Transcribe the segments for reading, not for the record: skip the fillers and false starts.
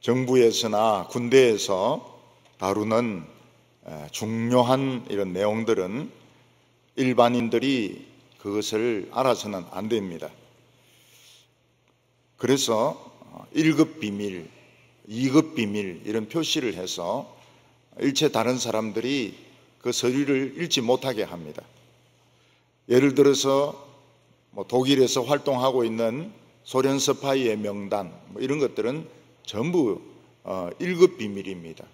정부에서나 군대에서 다루는 중요한 이런 내용들은 일반인들이 그것을 알아서는 안 됩니다. 그래서 1급 비밀, 2급 비밀 이런 표시를 해서 일체 다른 사람들이 그 서류를 읽지 못하게 합니다. 예를 들어서 독일에서 활동하고 있는 소련 스파이의 명단 이런 것들은 전부 1급 비밀입니다.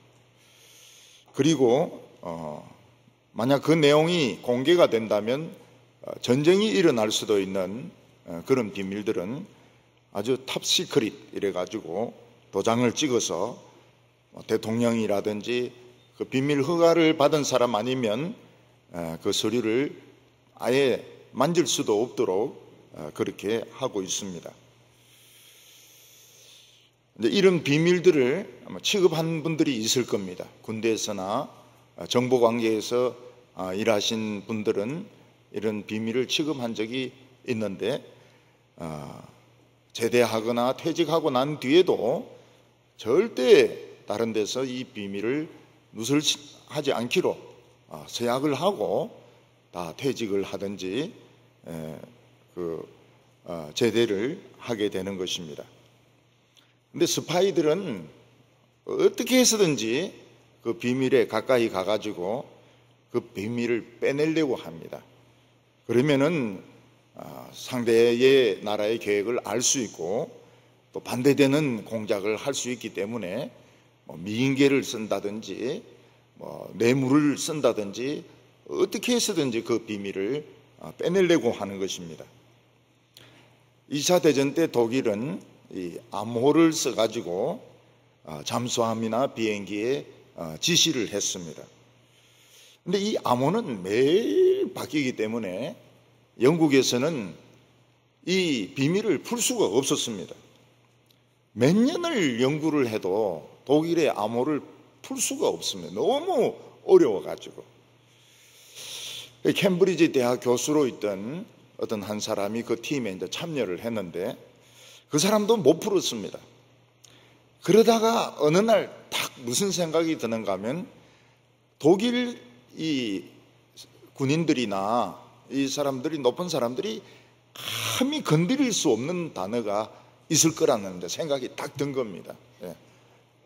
그리고 만약 그 내용이 공개가 된다면 전쟁이 일어날 수도 있는 그런 비밀들은 아주 탑시크릿 이래가지고 도장을 찍어서 대통령이라든지 그 비밀 허가를 받은 사람 아니면 그 서류를 아예 만질 수도 없도록 그렇게 하고 있습니다. 이런 비밀들을 아마 취급한 분들이 있을 겁니다. 군대에서나 정보관계에서 일하신 분들은 이런 비밀을 취급한 적이 있는데 제대하거나 퇴직하고 난 뒤에도 절대 다른 데서 이 비밀을 누설하지 않기로 서약을 하고 다 퇴직을 하든지 제대를 하게 되는 것입니다. 근데 스파이들은 어떻게 해서든지 그 비밀에 가까이 가가지고 그 비밀을 빼내려고 합니다. 그러면은 상대의 나라의 계획을 알 수 있고 또 반대되는 공작을 할 수 있기 때문에 미인계를 쓴다든지 뇌물을 쓴다든지 어떻게 해서든지 그 비밀을 빼내려고 하는 것입니다. 2차 대전 때 독일은 이 암호를 써가지고 잠수함이나 비행기에 지시를 했습니다. 근데 이 암호는 매일 바뀌기 때문에 영국에서는 이 비밀을 풀 수가 없었습니다. 몇 년을 연구를 해도 독일의 암호를 풀 수가 없습니다. 너무 어려워가지고. 캠브리지 대학 교수로 있던 어떤 한 사람이 그 팀에 이제 참여를 했는데 그 사람도 못 풀었습니다. 그러다가 어느 날 딱 무슨 생각이 드는가 하면 독일 이 군인들이나 이 사람들이 높은 사람들이 감히 건드릴 수 없는 단어가 있을 거라는 생각이 딱 든 겁니다.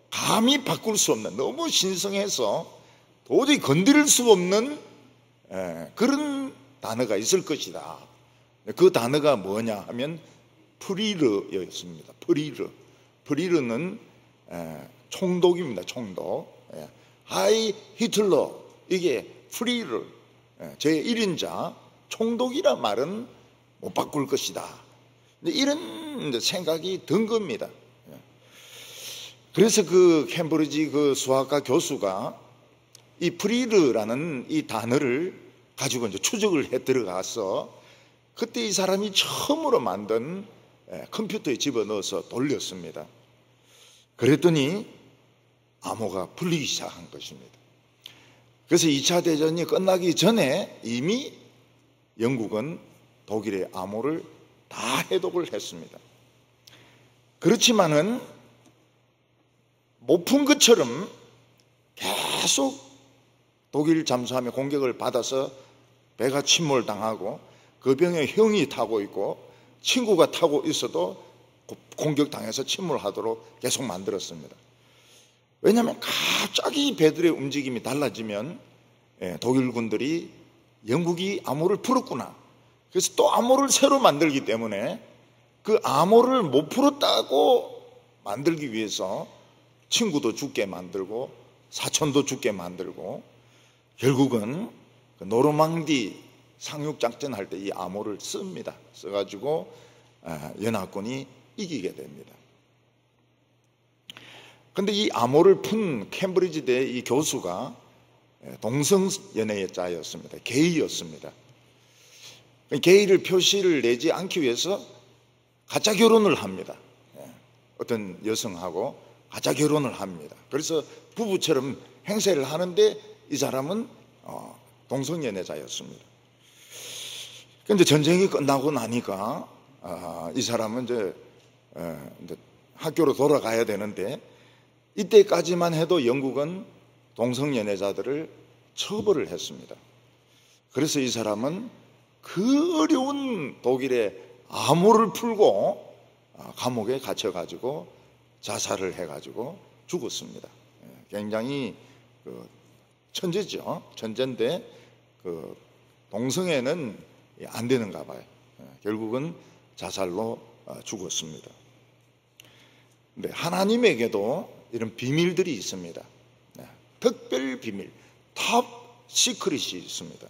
감히 바꿀 수 없는, 너무 신성해서 도저히 건드릴 수 없는 그런 단어가 있을 것이다. 그 단어가 뭐냐 하면 프리르였습니다. 프리르는 총독입니다. 총독. 하이 히틀러, 이게 프리르, 제1인자 총독이란 말은 못 바꿀 것이다. 이런 생각이 든 겁니다. 그래서 그 캠브리지 그 수학과 교수가 이 프리르라는 이 단어를 가지고 이제 추적을 해 들어가서 그때 이 사람이 처음으로 만든 컴퓨터에 집어넣어서 돌렸습니다. 그랬더니 암호가 풀리기 시작한 것입니다. 그래서 2차 대전이 끝나기 전에 이미 영국은 독일의 암호를 다 해독을 했습니다. 그렇지만은 못 푼 것처럼 계속 독일 잠수함의 공격을 받아서 배가 침몰당하고 그 병에 형이 타고 있고 친구가 타고 있어도 공격당해서 침몰하도록 계속 만들었습니다. 왜냐하면 갑자기 배들의 움직임이 달라지면 독일 군들이 영국이 암호를 풀었구나, 그래서 또 암호를 새로 만들기 때문에 그 암호를 못 풀었다고 만들기 위해서 친구도 죽게 만들고 사촌도 죽게 만들고 결국은 그 노르망디 상륙작전 할 때 이 암호를 씁니다. 써가지고 연합군이 이기게 됩니다. 그런데 이 암호를 푼 캠브리지대 이 교수가 동성연애자였습니다. 게이였습니다. 게이를 표시를 내지 않기 위해서 가짜 결혼을 합니다. 어떤 여성하고 가짜 결혼을 합니다. 그래서 부부처럼 행세를 하는데 이 사람은 동성연애자였습니다. 그런데 전쟁이 끝나고 나니까 이 사람은 이제 학교로 돌아가야 되는데 이때까지만 해도 영국은 동성연애자들을 처벌을 했습니다. 그래서 이 사람은 그 어려운 독일의 암호를 풀고 감옥에 갇혀가지고 자살을 해가지고 죽었습니다. 굉장히 천재죠. 천재인데 동성애는 안 되는가 봐요. 결국은 자살로 죽었습니다. 근데 하나님에게도 이런 비밀들이 있습니다. 특별 비밀, 탑 시크릿이 있습니다.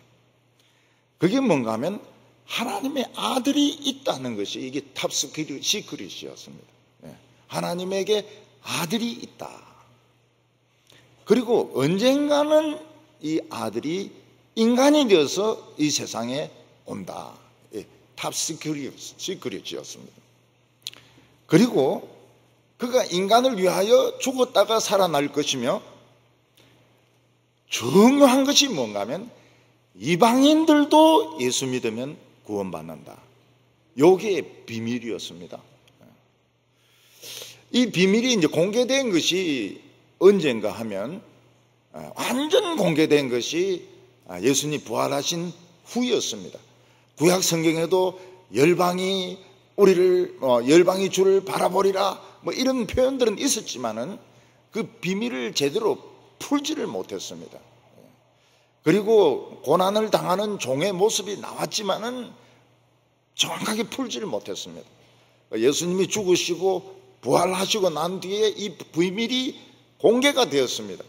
그게 뭔가 하면 하나님의 아들이 있다는 것이 이게 탑 시크릿이었습니다. 하나님에게 아들이 있다. 그리고 언젠가는 이 아들이 인간이 되어서 이 세상에 온다. 탑 시크릿이었습니다. 그리고 그가 인간을 위하여 죽었다가 살아날 것이며 중요한 것이 뭔가 하면 이방인들도 예수 믿으면 구원받는다. 요게 비밀이었습니다. 이 비밀이 이제 공개된 것이 언젠가 하면 완전 공개된 것이 예수님 부활하신 후였습니다. 구약 성경에도 열방이 열방이 주를 바라보리라 뭐 이런 표현들은 있었지만은 그 비밀을 제대로 풀지를 못했습니다. 그리고 고난을 당하는 종의 모습이 나왔지만은 정확하게 풀지를 못했습니다. 예수님이 죽으시고 부활하시고 난 뒤에 이 비밀이 공개가 되었습니다.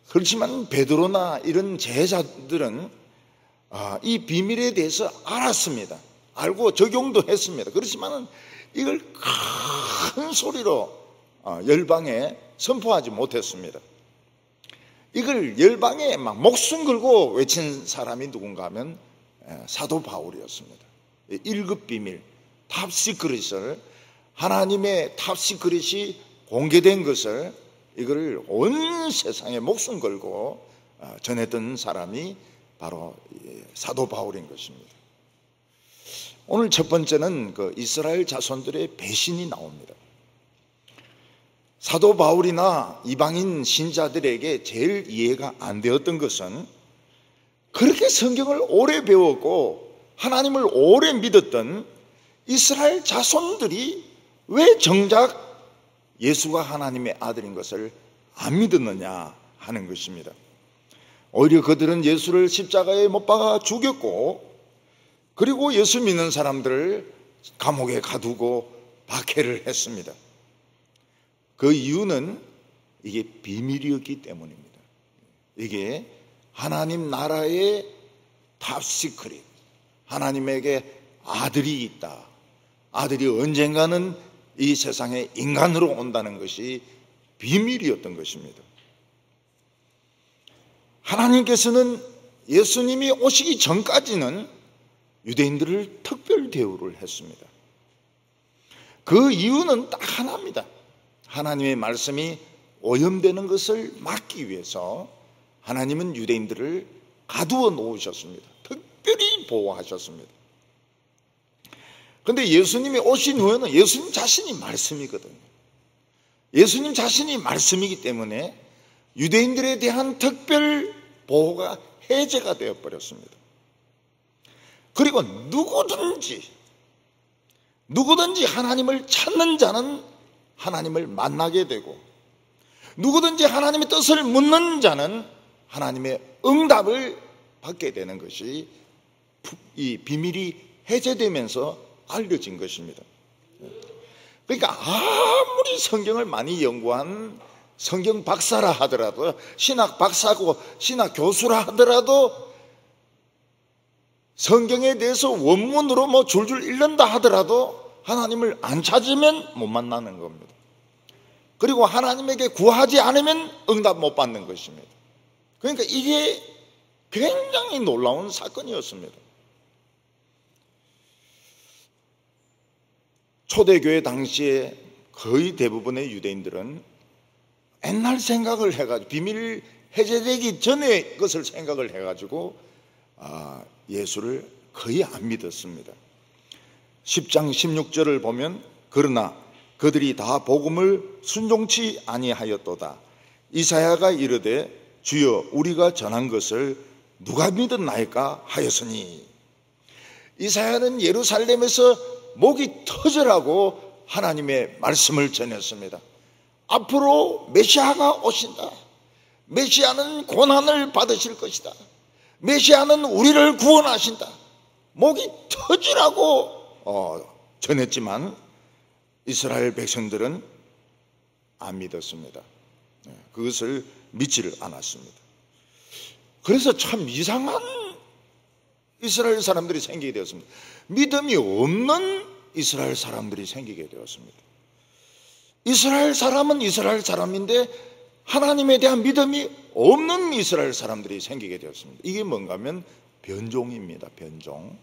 그렇지만 베드로나 이런 제자들은 이 비밀에 대해서 알았습니다. 알고 적용도 했습니다. 그렇지만은 이걸 큰 소리로 열방에 선포하지 못했습니다. 이걸 열방에 막 목숨 걸고 외친 사람이 누군가 하면 사도 바울이었습니다. 1급 비밀, 탑 시크릿을, 하나님의 탑 시크릿이 공개된 것을 이걸 온 세상에 목숨 걸고 전했던 사람이 바로 사도 바울인 것입니다. 오늘 첫 번째는 그 이스라엘 자손들의 배신이 나옵니다. 사도 바울이나 이방인 신자들에게 제일 이해가 안 되었던 것은 그렇게 성경을 오래 배웠고 하나님을 오래 믿었던 이스라엘 자손들이 왜 정작 예수가 하나님의 아들인 것을 안 믿었느냐 하는 것입니다. 오히려 그들은 예수를 십자가에 못 박아 죽였고 그리고 예수 믿는 사람들을 감옥에 가두고 박해를 했습니다. 그 이유는 이게 비밀이었기 때문입니다. 이게 하나님 나라의 탑 시크릿, 하나님에게 아들이 있다. 아들이 언젠가는 이 세상에 인간으로 온다는 것이 비밀이었던 것입니다. 하나님께서는 예수님이 오시기 전까지는 유대인들을 특별 대우를 했습니다. 그 이유는 딱 하나입니다. 하나님의 말씀이 오염되는 것을 막기 위해서 하나님은 유대인들을 가두어 놓으셨습니다. 특별히 보호하셨습니다. 그런데 예수님이 오신 후에는 예수님 자신이 말씀이거든요. 예수님 자신이 말씀이기 때문에 유대인들에 대한 특별 보호가 해제가 되어버렸습니다. 그리고 누구든지 하나님을 찾는 자는 하나님을 만나게 되고 누구든지 하나님의 뜻을 묻는 자는 하나님의 응답을 받게 되는 것이 이 비밀이 해제되면서 알려진 것입니다. 그러니까 아무리 성경을 많이 연구한 성경 박사라 하더라도 신학 박사고 신학 교수라 하더라도 성경에 대해서 원문으로 뭐 줄줄 읽는다 하더라도 하나님을 안 찾으면 못 만나는 겁니다. 그리고 하나님에게 구하지 않으면 응답 못 받는 것입니다. 그러니까 이게 굉장히 놀라운 사건이었습니다. 초대교회 당시에 거의 대부분의 유대인들은 옛날 생각을 해가지고 비밀 해제되기 전에 것을 생각을 해가지고 예수를 거의 안 믿었습니다. 10장 16절을 보면 그러나 그들이 다 복음을 순종치 아니하였도다. 이사야가 이르되 주여 우리가 전한 것을 누가 믿었나이까 하였으니. 이사야는 예루살렘에서 목이 터져라고 하나님의 말씀을 전했습니다. 앞으로 메시아가 오신다. 메시아는 고난을 받으실 것이다. 메시아는 우리를 구원하신다. 목이 터지라고 전했지만 이스라엘 백성들은 안 믿었습니다. 그것을 믿지를 않았습니다. 그래서 참 이상한 이스라엘 사람들이 생기게 되었습니다. 믿음이 없는 이스라엘 사람들이 생기게 되었습니다. 이스라엘 사람은 이스라엘 사람인데 하나님에 대한 믿음이 없는 이스라엘 사람들이 생기게 되었습니다. 이게 뭔가 하면 변종입니다. 변종.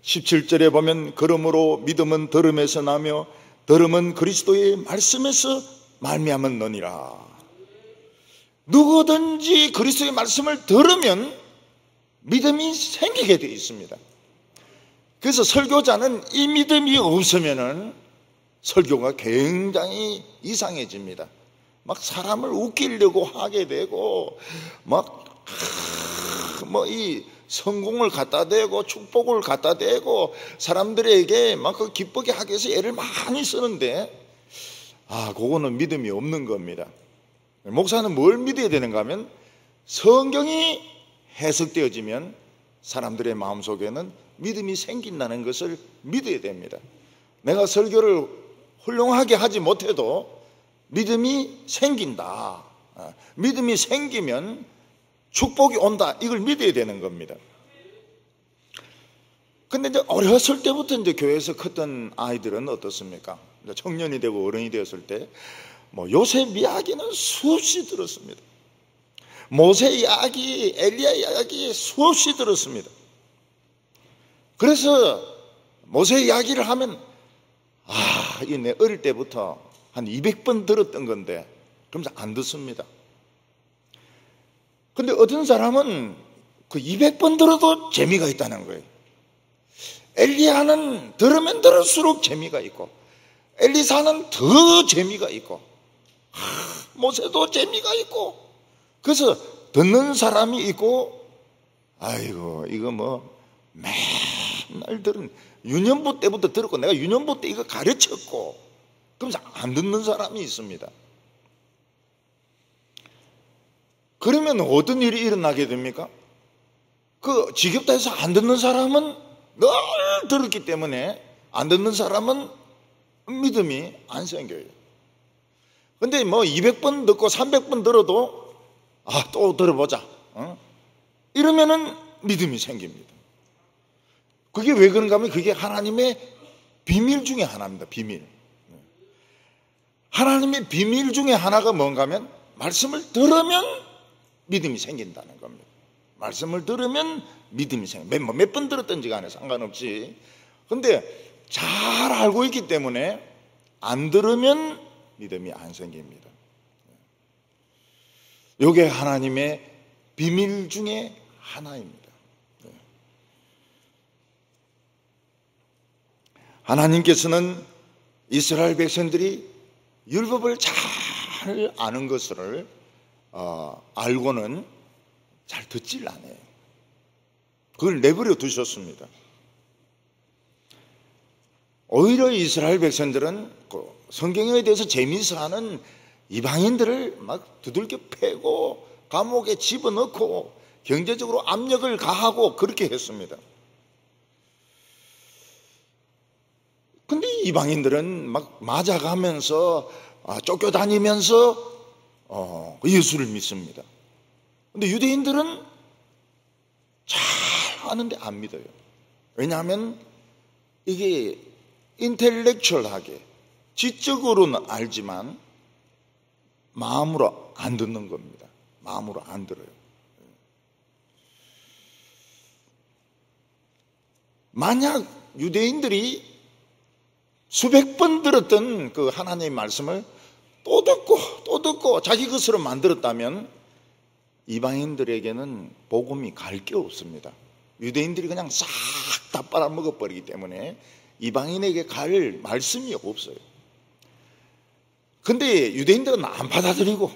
17절에 보면 그러므로 믿음은 들음에서 나며 들음은 그리스도의 말씀에서 말미암았느니라. 누구든지 그리스도의 말씀을 들으면 믿음이 생기게 되어 있습니다. 그래서 설교자는 이 믿음이 없으면은 설교가 굉장히 이상해집니다. 막 사람을 웃기려고 하게 되고 이 성공을 갖다 대고 축복을 갖다 대고 사람들에게 막 그 기쁘게 하기 위해서 애를 많이 쓰는데 그거는 믿음이 없는 겁니다. 목사는 뭘 믿어야 되는가 하면 성경이 해석되어지면 사람들의 마음속에는 믿음이 생긴다는 것을 믿어야 됩니다. 내가 설교를 훌륭하게 하지 못해도 믿음이 생긴다. 믿음이 생기면 축복이 온다. 이걸 믿어야 되는 겁니다. 근데 이제 어렸을 때부터 이제 교회에서 컸던 아이들은 어떻습니까? 청년이 되고 어른이 되었을 때 요셉 이야기는 수없이 들었습니다. 모세 이야기, 엘리야 이야기 수없이 들었습니다. 그래서 모세 이야기를 하면 이게 내 어릴 때부터 한 200번 들었던 건데 그러면서 안 듣습니다. 근데 어떤 사람은 그 200번 들어도 재미가 있다는 거예요. 엘리야는 들으면 들을수록 재미가 있고 엘리사는 더 재미가 있고 모세도 재미가 있고 그래서 듣는 사람이 있고 이거 맨날 들은 유년부 때부터 들었고 내가 유년부 때 이거 가르쳤고 그러면서 안 듣는 사람이 있습니다. 그러면 어떤 일이 일어나게 됩니까? 그 지겹다 해서 안 듣는 사람은 늘 들었기 때문에 안 듣는 사람은 믿음이 안 생겨요. 근데 200번 듣고 300번 들어도 또 들어보자 이러면은 믿음이 생깁니다. 그게 왜 그런가 하면 그게 하나님의 비밀 중에 하나입니다. 비밀. 하나님의 비밀 중에 하나가 뭔가 하면 말씀을 들으면 믿음이 생긴다는 겁니다. 말씀을 들으면 믿음이 생깁니다. 몇 번 들었든지 간에 상관없이. 근데 잘 알고 있기 때문에 안 들으면 믿음이 안 생깁니다. 이게 하나님의 비밀 중에 하나입니다. 하나님께서는 이스라엘 백성들이 율법을 잘 아는 것을 알고는 잘 듣질 않아요. 그걸 내버려 두셨습니다. 오히려 이스라엘 백성들은 성경에 대해서 재미있어 하는 이방인들을 막 두들겨 패고 감옥에 집어넣고 경제적으로 압력을 가하고 그렇게 했습니다. 근데 이방인들은 막 맞아가면서 쫓겨다니면서 예수를 믿습니다. 근데 유대인들은 잘 아는데 안 믿어요. 왜냐하면 이게 인텔렉츄얼하게 지적으로는 알지만 마음으로 안 듣는 겁니다. 마음으로 안 들어요. 만약 유대인들이 수백 번 들었던 그 하나님의 말씀을 또 듣고 자기 것으로 만들었다면 이방인들에게는 복음이 갈 게 없습니다. 유대인들이 그냥 싹 다 빨아먹어버리기 때문에 이방인에게 갈 말씀이 없어요. 근데 유대인들은 안 받아들이고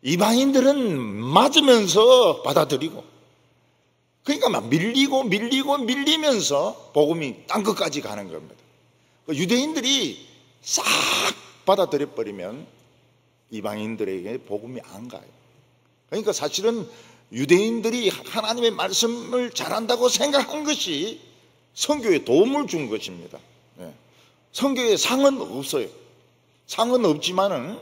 이방인들은 맞으면서 받아들이고, 그러니까 막 밀리면서 복음이 땅 끝까지 가는 겁니다. 유대인들이 싹 받아들여 버리면 이방인들에게 복음이 안 가요. 그러니까 사실은 유대인들이 하나님의 말씀을 잘한다고 생각한 것이 선교에 도움을 준 것입니다. 선교에 상은 없어요. 상은 없지만은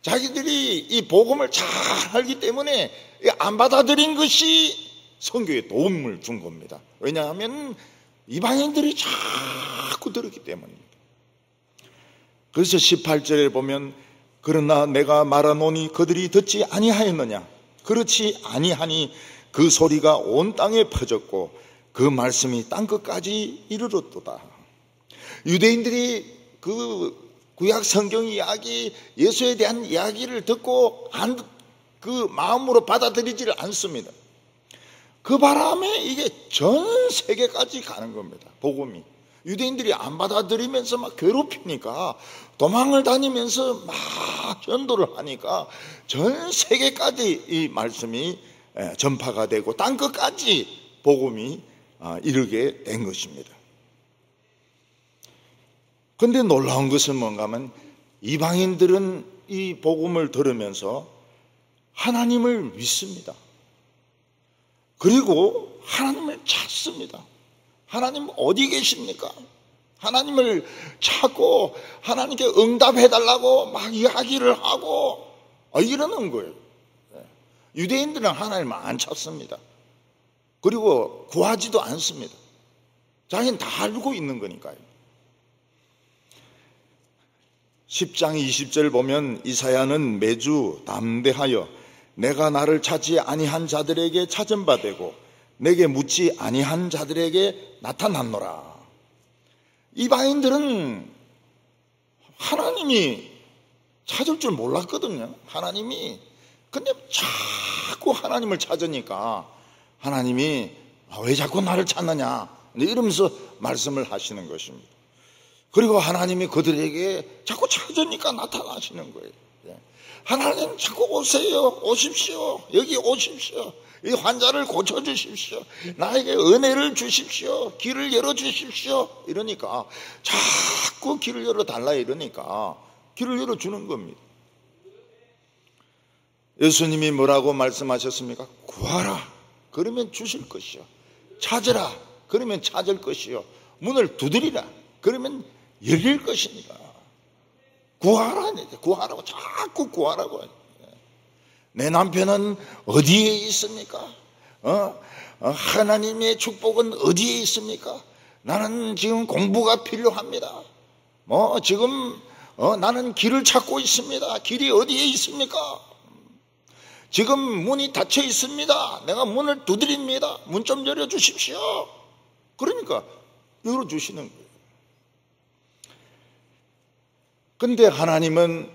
자기들이 이 복음을 잘 알기 때문에 안 받아들인 것이 선교에 도움을 준 겁니다. 왜냐하면 이방인들이 자꾸 들었기 때문입니다. 그래서 18절에 보면 그러나 내가 말하노니 그들이 듣지 아니하였느냐. 그렇지 아니하니 그 소리가 온 땅에 퍼졌고 그 말씀이 땅끝까지 이르렀도다. 유대인들이 그 구약 성경 이야기, 예수에 대한 이야기를 듣고 그 마음으로 받아들이지를 않습니다. 그 바람에 이게 전 세계까지 가는 겁니다. 복음이. 유대인들이 안 받아들이면서 막 괴롭히니까 도망을 다니면서 막 전도를 하니까 전 세계까지 이 말씀이 전파가 되고 땅끝까지 복음이 이르게 된 것입니다. 그런데 놀라운 것은 뭔가 하면 이방인들은 이 복음을 들으면서 하나님을 믿습니다. 그리고 하나님을 찾습니다. 하나님 어디 계십니까? 하나님을 찾고 하나님께 응답해달라고 막 이야기를 하고 이러는 거예요. 유대인들은 하나님을 안 찾습니다. 그리고 구하지도 않습니다. 자기는 다 알고 있는 거니까요. 10장 20절 보면 이사야는 매주 담대하여 내가 나를 찾지 아니한 자들에게 찾은 바 되고 내게 묻지 아니한 자들에게 나타났노라. 이방인들은 하나님이 찾을 줄 몰랐거든요. 하나님이. 근데 자꾸 하나님을 찾으니까 하나님이 왜 자꾸 나를 찾느냐 이러면서 말씀을 하시는 것입니다. 그리고 하나님이 그들에게 자꾸 찾으니까 나타나시는 거예요. 하나님 자꾸 오세요. 오십시오. 여기 오십시오. 이 환자를 고쳐주십시오. 나에게 은혜를 주십시오. 길을 열어주십시오. 이러니까 자꾸 길을 열어달라 이러니까 길을 열어주는 겁니다. 예수님이 뭐라고 말씀하셨습니까? 구하라. 그러면 주실 것이요. 찾으라. 그러면 찾을 것이요. 문을 두드리라. 그러면 열릴 것입니다. 구하라고 자꾸 구하라고. 내 남편은 어디에 있습니까? 하나님의 축복은 어디에 있습니까? 나는 지금 공부가 필요합니다. 지금 나는 길을 찾고 있습니다. 길이 어디에 있습니까? 지금 문이 닫혀 있습니다. 내가 문을 두드립니다. 문 좀 열어주십시오. 그러니까 열어주시는 거예요. 근데 하나님은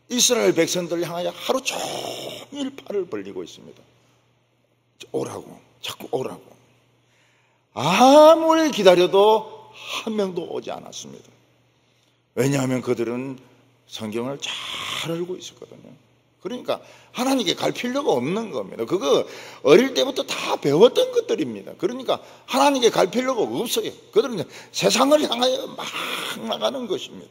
이스라엘 백성들을 향하여 하루 종일 팔을 벌리고 있습니다. 오라고, 자꾸 오라고. 아무리 기다려도 한 명도 오지 않았습니다. 왜냐하면 그들은 성경을 잘 알고 있었거든요. 그러니까 하나님께 갈 필요가 없는 겁니다. 그거 어릴 때부터 다 배웠던 것들입니다. 그러니까 하나님께 갈 필요가 없어요. 그들은 세상을 향하여 막 나가는 것입니다.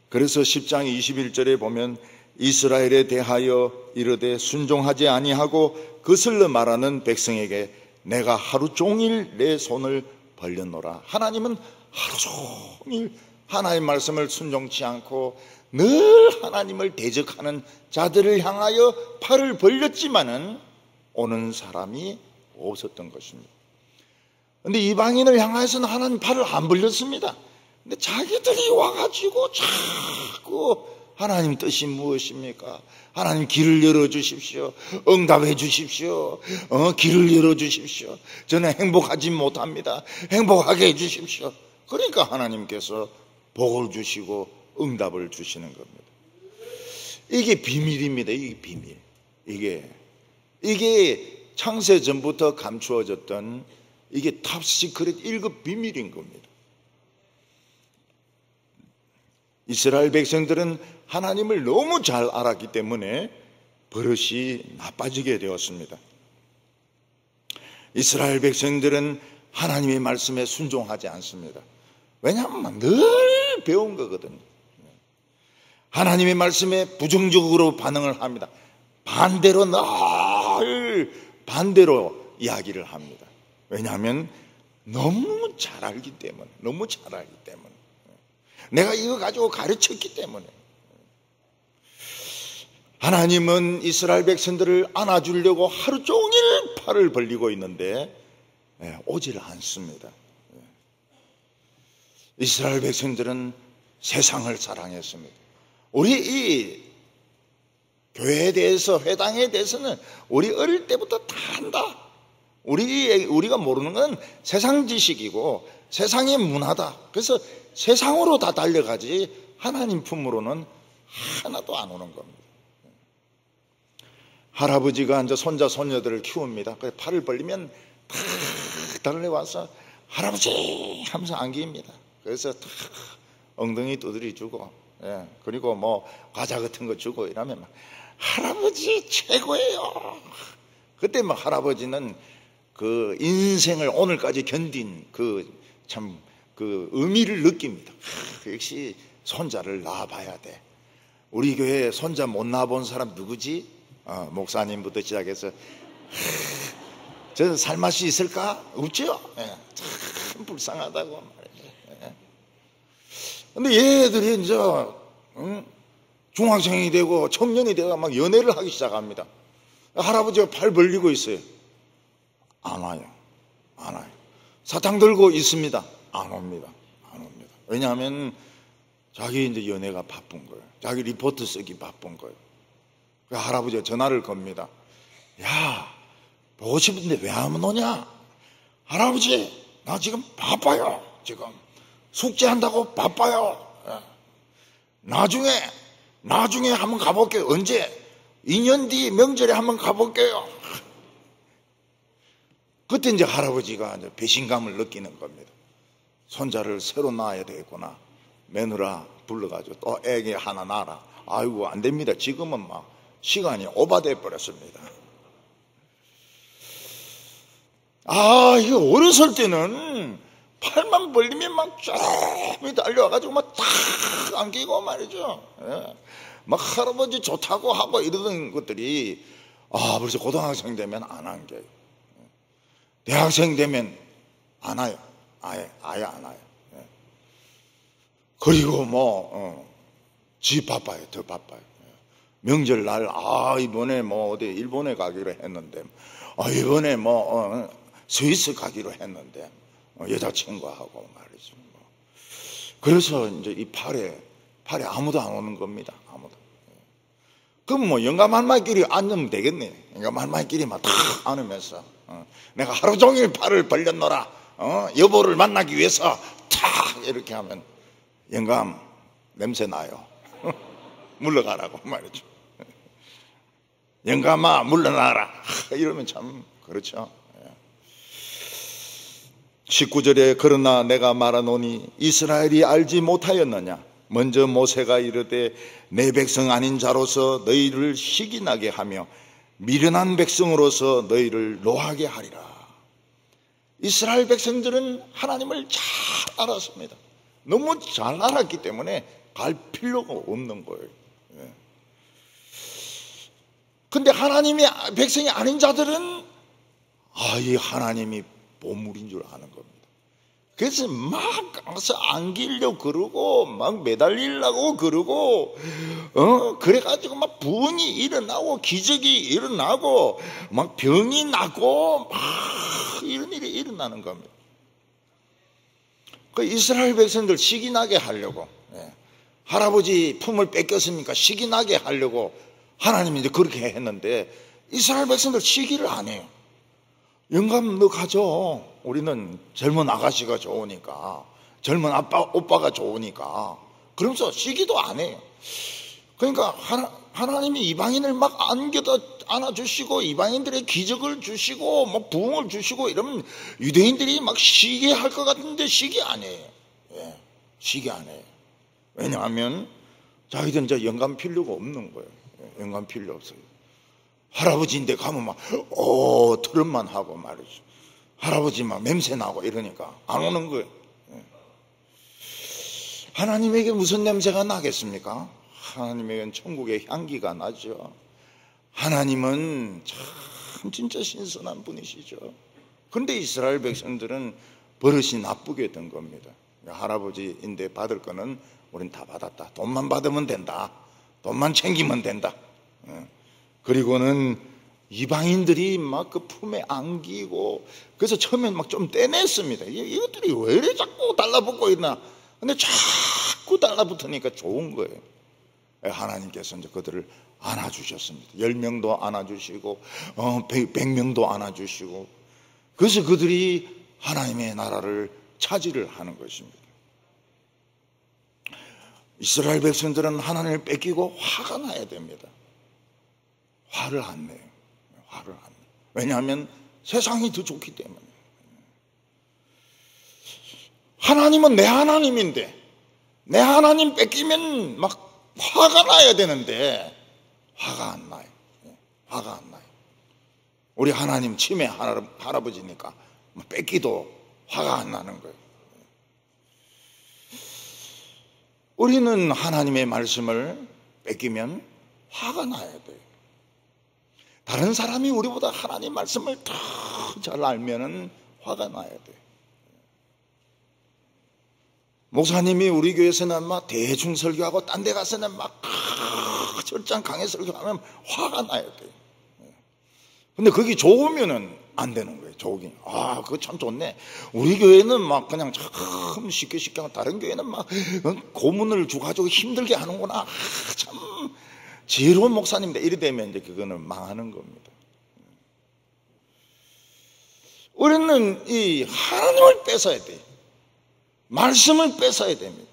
그래서 10장 21절에 보면 이스라엘에 대하여 이르되 순종하지 아니하고 거슬러 말하는 백성에게 내가 하루 종일 내 손을 벌렸노라. 하나님은 하루 종일 하나님의 말씀을 순종치 않고 늘 하나님을 대적하는 자들을 향하여 팔을 벌렸지만은 오는 사람이 없었던 것입니다. 그런데 이방인을 향해서는 하나님 팔을 안 벌렸습니다. 근데 자기들이 와가지고 자꾸 하나님 뜻이 무엇입니까? 하나님 길을 열어주십시오. 응답해 주십시오. 길을 열어주십시오. 저는 행복하지 못합니다. 행복하게 해주십시오. 그러니까 하나님께서 복을 주시고 응답을 주시는 겁니다. 이게 비밀입니다. 이게 비밀. 이게 창세 전부터 감추어졌던 이게 탑시크릿 1급 비밀인 겁니다. 이스라엘 백성들은 하나님을 너무 잘 알았기 때문에 버릇이 나빠지게 되었습니다. 이스라엘 백성들은 하나님의 말씀에 순종하지 않습니다. 왜냐하면 늘 배운 거거든요. 하나님의 말씀에 부정적으로 반응을 합니다. 반대로 늘 반대로 이야기를 합니다. 왜냐하면 너무 잘 알기 때문에, 너무 잘 알기 때문에, 내가 이거 가지고 가르쳤기 때문에. 하나님은 이스라엘 백성들을 안아주려고 하루 종일 팔을 벌리고 있는데 오지를 않습니다. 이스라엘 백성들은 세상을 사랑했습니다. 우리 이 교회에 대해서, 회당에 대해서는 우리 어릴 때부터 다 안다. 우리가 모르는 건 세상 지식이고 세상의 문화다. 그래서 세상으로 다 달려가지 하나님 품으로는 하나도 안 오는 겁니다. 할아버지가 이제 손자 손녀들을 키웁니다. 그래서 팔을 벌리면 탁 달려와서 할아버지 하면서 안깁니다. 그래서 탁 엉덩이 두드리 주고, 그리고 뭐 과자 같은 거 주고 이러면 막 할아버지 최고예요. 그때 막 할아버지는 그 인생을 오늘까지 견딘 그 의미를 느낍니다. 역시 손자를 낳아봐야 돼. 우리 교회에 손자 못 낳아본 사람 누구지? 목사님부터 시작해서 저 살맛이 있을까? 없죠? 참 불쌍하다고 말이죠. 근데 얘들이 이제 중학생이 되고 청년이 되고 막 연애를 하기 시작합니다. 할아버지가 팔 벌리고 있어요. 안 와요. 안 와요. 사탕 들고 있습니다. 안 옵니다. 안 옵니다. 왜냐하면 자기 이제 연애가 바쁜 거예요. 자기 리포트 쓰기 바쁜 거예요. 할아버지가 전화를 겁니다. 야, 보고 싶은데 왜 안 오냐? 할아버지, 나 지금 바빠요. 지금 숙제한다고 바빠요. 나중에 한번 가볼게요. 언제? 2년 뒤 명절에 한번 가볼게요. 그때 이제 할아버지가 이제 배신감을 느끼는 겁니다. 손자를 새로 낳아야 되겠구나. 며느라 불러가지고 또 애기 하나 낳아라. 아이고, 안 됩니다. 지금은 막 시간이 오바돼 버렸습니다. 이거 어렸을 때는 팔만 벌리면 막 쫙 달려와가지고 막 탁 안기고 말이죠. 막 할아버지 좋다고 하고 이러던 것들이 벌써 고등학생 되면 안 안겨요. 대학생 되면 안 와요. 아예 안 와요. 그리고 지 바빠요. 더 바빠요. 명절날 이번에 어디 일본에 가기로 했는데 이번에 스위스 가기로 했는데 여자친구하고 말이죠. 그래서 이제 이 팔에 아무도 안 오는 겁니다. 아무도. 그럼 영감 할머니끼리 앉으면 되겠네. 영감 할머니끼리만 다 안으면서 내가 하루 종일 팔을 벌렸노라. 여보를 만나기 위해서 탁 이렇게 하면 영감 냄새 나요. 물러가라고 말이죠. 영감아 물러나라. 이러면 참 그렇죠. 19절에 그러나 내가 말하노니 이스라엘이 알지 못하였느냐? 먼저 모세가 이르되 내 백성 아닌 자로서 너희를 시기나게 하며 미련한 백성으로서 너희를 노하게 하리라. 이스라엘 백성들은 하나님을 잘 알았습니다. 너무 잘 알았기 때문에 갈 필요가 없는 거예요. 근데 하나님이 백성이 아닌 자들은 이 하나님이 보물인 줄 아는 겁니다. 그래서 막 가서 안기려고 그러고 막 매달리려고 그러고 그래가지고 막 부흥이 일어나고 기적이 일어나고 막 병이 나고 막 이런 일이 일어나는 겁니다. 그 이스라엘 백성들 시기나게 하려고 할아버지 품을 뺏겼으니까 시기나게 하려고 하나님이 이제 그렇게 했는데 이스라엘 백성들 시기를 안 해요. 영감 너 가져. 우리는 젊은 아가씨가 좋으니까, 젊은 오빠가 좋으니까. 그러면서 시기도 안 해요. 그러니까 하나님이 이방인을 막 안아주시고 이방인들의 기적을 주시고 뭐 부흥을 주시고 이러면 유대인들이 막 시기할 것 같은데 시기 안 해요. 예, 시기 안 해요. 왜냐하면 자기들은 이제 영감 필요가 없는 거예요. 영감 필요 없어요. 할아버지인데 가면 막 트름만 하고 말이죠. 할아버지 막 냄새 나고 이러니까 안 오는 거예요. 하나님에게 무슨 냄새가 나겠습니까? 하나님에게는 천국의 향기가 나죠. 하나님은 참 진짜 신선한 분이시죠. 그런데 이스라엘 백성들은 버릇이 나쁘게 된 겁니다. 할아버지인데 받을 거는 우린 다 받았다. 돈만 받으면 된다. 돈만 챙기면 된다. 그리고는 이방인들이 막 그 품에 안기고, 그래서 처음엔 막 좀 떼냈습니다. 이것들이 왜 이래 자꾸 달라붙고 있나? 근데 자꾸 달라붙으니까 좋은 거예요. 하나님께서 이제 그들을 안아주셨습니다. 10명도 안아주시고 100명도 안아주시고, 그래서 그들이 하나님의 나라를 차지를 하는 것입니다. 이스라엘 백성들은 하나님을 뺏기고 화가 나야 됩니다. 화를 안 내요. 화를 안 내요. 왜냐하면 세상이 더 좋기 때문에. 하나님은 내 하나님인데 내 하나님 뺏기면 막 화가 나야 되는데 화가 안 나요. 화가 안 나요. 우리 하나님 치매 할아버지니까 뺏기도 화가 안 나는 거예요. 우리는 하나님의 말씀을 뺏기면 화가 나야 돼요. 다른 사람이 우리보다 하나님 말씀을 더 잘 알면은 화가 나야 돼요. 목사님이 우리 교회에서는 막 대충 설교하고 딴 데 가서는 막 철장 강해 설교하면 화가 나야 돼요. 근데 그게 좋으면은 안 되는 거예요. 좋긴. 그거 참 좋네. 우리 교회는 막 그냥 참 쉽게 하고 다른 교회는 막 고문을 주가지고 힘들게 하는구나. 참 지혜로운 목사님인데 이래 되면 이제 그거는 망하는 겁니다. 우리는 이 하나님을 뺏어야 돼요. 말씀을 뺏어야 됩니다.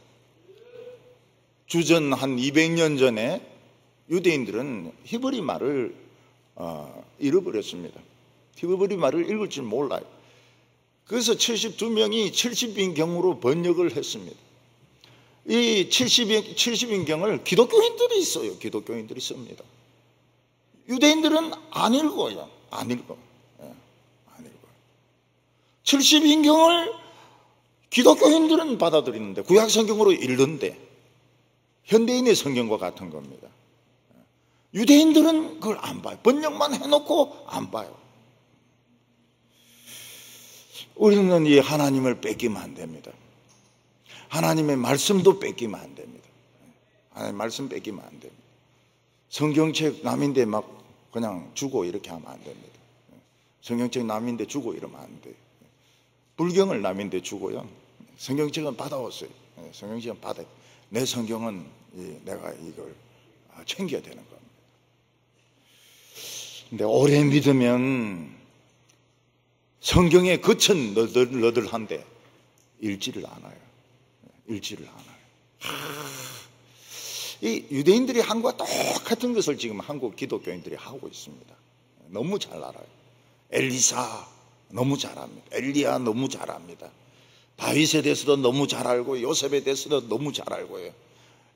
주전 한 200년 전에 유대인들은 히브리 말을 잃어버렸습니다. 히브리 말을 읽을 줄 몰라요. 그래서 72명이 70인경으로 번역을 했습니다. 이 70인경을 기독교인들이 써요. 기독교인들이 씁니다. 유대인들은 안 읽어요. 안 읽어. 안 읽어요. 70인경을 기독교인들은 받아들이는데 구약 성경으로 읽는데 현대인의 성경과 같은 겁니다. 유대인들은 그걸 안 봐요. 번역만 해놓고 안 봐요. 우리는 이 하나님을 뺏기면 안 됩니다. 하나님의 말씀도 뺏기면 안 됩니다. 하나님의 말씀 뺏기면 안 됩니다. 성경책 남인데 막 그냥 주고 이렇게 하면 안 됩니다. 성경책 남인데 주고 이러면 안 돼요. 불경을 남인데 주고요. 성경책은 받아왔어요. 성경책은 받아요. 내 성경은 내가 이걸 챙겨야 되는 겁니다. 근데 오래 믿으면 성경에 거친 너들한데 읽지를 않아요. 읽지를 않아요. 이 유대인들이 한 것과 똑같은 것을 지금 한국 기독교인들이 하고 있습니다. 너무 잘 알아요. 엘리사 너무 잘 압니다. 엘리야 너무 잘 압니다. 다윗에 대해서도 너무 잘 알고 요셉에 대해서도 너무 잘 알고요.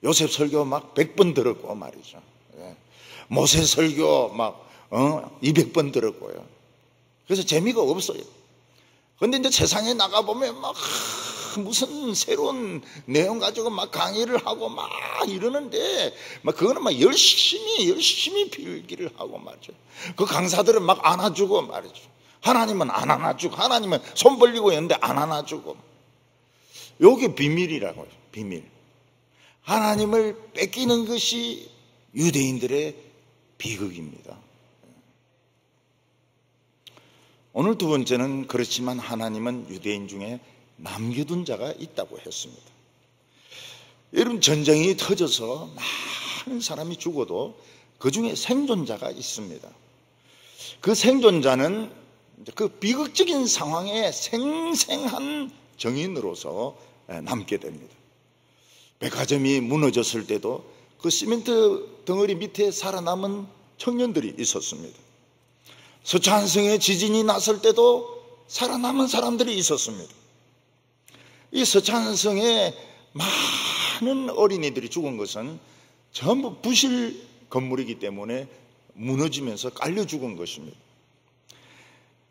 요셉 설교 막 100번 들었고 말이죠. 모세 설교 막 200번 들었고요. 그래서 재미가 없어요. 그런데 이제 세상에 나가보면 막 무슨 새로운 내용 가지고 막 강의를 하고 막 이러는데 막 그거는 막 열심히 필기를 하고 말이죠. 그 강사들은 막 안아주고 말이죠. 하나님은 안 안아주고, 하나님은 손 벌리고 있는데 안 안아주고. 요게 비밀이라고요. 비밀. 하나님을 뺏기는 것이 유대인들의 비극입니다. 오늘 두 번째는 그렇지만 하나님은 유대인 중에 남겨둔 자가 있다고 했습니다. 여러분, 전쟁이 터져서 많은 사람이 죽어도 그 중에 생존자가 있습니다. 그 생존자는 그 비극적인 상황에 생생한 정인으로서 남게 됩니다. 백화점이 무너졌을 때도 그 시멘트 덩어리 밑에 살아남은 청년들이 있었습니다. 서찬성에 지진이 났을 때도 살아남은 사람들이 있었습니다. 이 서찬성에 많은 어린이들이 죽은 것은 전부 부실 건물이기 때문에 무너지면서 깔려 죽은 것입니다.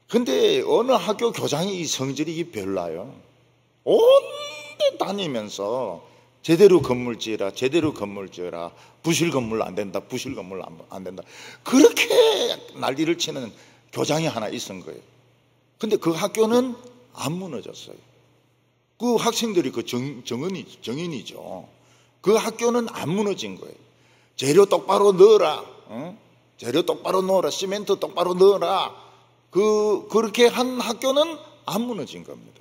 근데 어느 학교 교장이 성질이 별나요. 온데 다니면서 제대로 건물 지어라, 제대로 건물 지어라, 부실 건물 안 된다, 부실 건물 안 된다, 그렇게 난리를 치는 교장이 하나 있은 거예요. 근데 그 학교는 안 무너졌어요. 그 학생들이 그 정인이죠. 그 학교는 안 무너진 거예요. 재료 똑바로 넣어라, 재료 똑바로 넣어라, 시멘트 똑바로 넣어라, 그렇게 한 학교는 안 무너진 겁니다.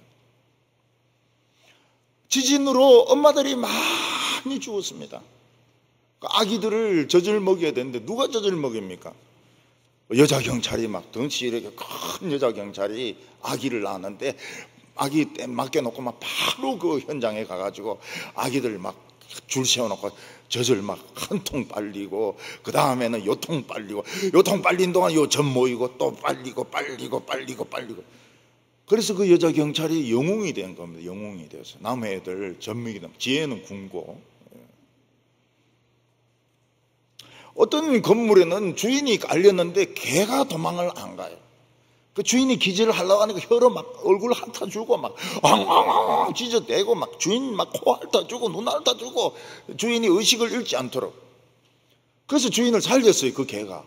지진으로 엄마들이 많이 죽었습니다. 아기들을 젖을 먹여야 되는데 누가 젖을 먹입니까? 여자 경찰이 막 덩치 이렇게 큰 여자 경찰이 아기를 낳았는데 아기 때 맡겨놓고 막 바로 그 현장에 가가지고 아기들 막 줄 세워놓고 젖을 막 한 통 빨리고 그 다음에는 요 통 빨리고 요 통 빨린 동안 요 젖 모이고 또 빨리고 그래서 그 여자 경찰이 영웅이 된 겁니다. 영웅이 돼서 남의 애들 젖먹이다. 지혜는 굶고. 어떤 건물에는 주인이 깔렸는데 개가 도망을 안 가요. 그 주인이 기절을 하려고 하니까 혀로 막 얼굴 핥아주고 막 왕왕왕 찢어대고 막 주인 막 코 핥아주고 눈 핥아주고 주인이 의식을 잃지 않도록. 그래서 주인을 살렸어요, 그 개가.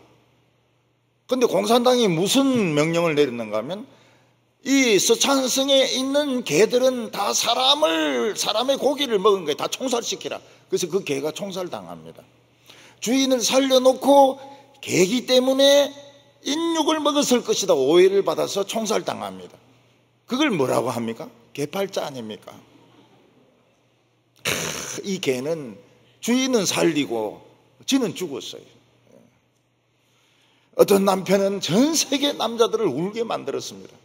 근데 공산당이 무슨 명령을 내렸는가 하면 이 서찬성에 있는 개들은 다 사람의 고기를 먹은 거예요. 다 총살시키라. 그래서 그 개가 총살당합니다. 주인을 살려놓고 개기 때문에 인육을 먹었을 것이다 오해를 받아서 총살당합니다. 그걸 뭐라고 합니까? 개팔자 아닙니까? 이 개는 주인은 살리고 지는 죽었어요. 어떤 남편은 전 세계 남자들을 울게 만들었습니다.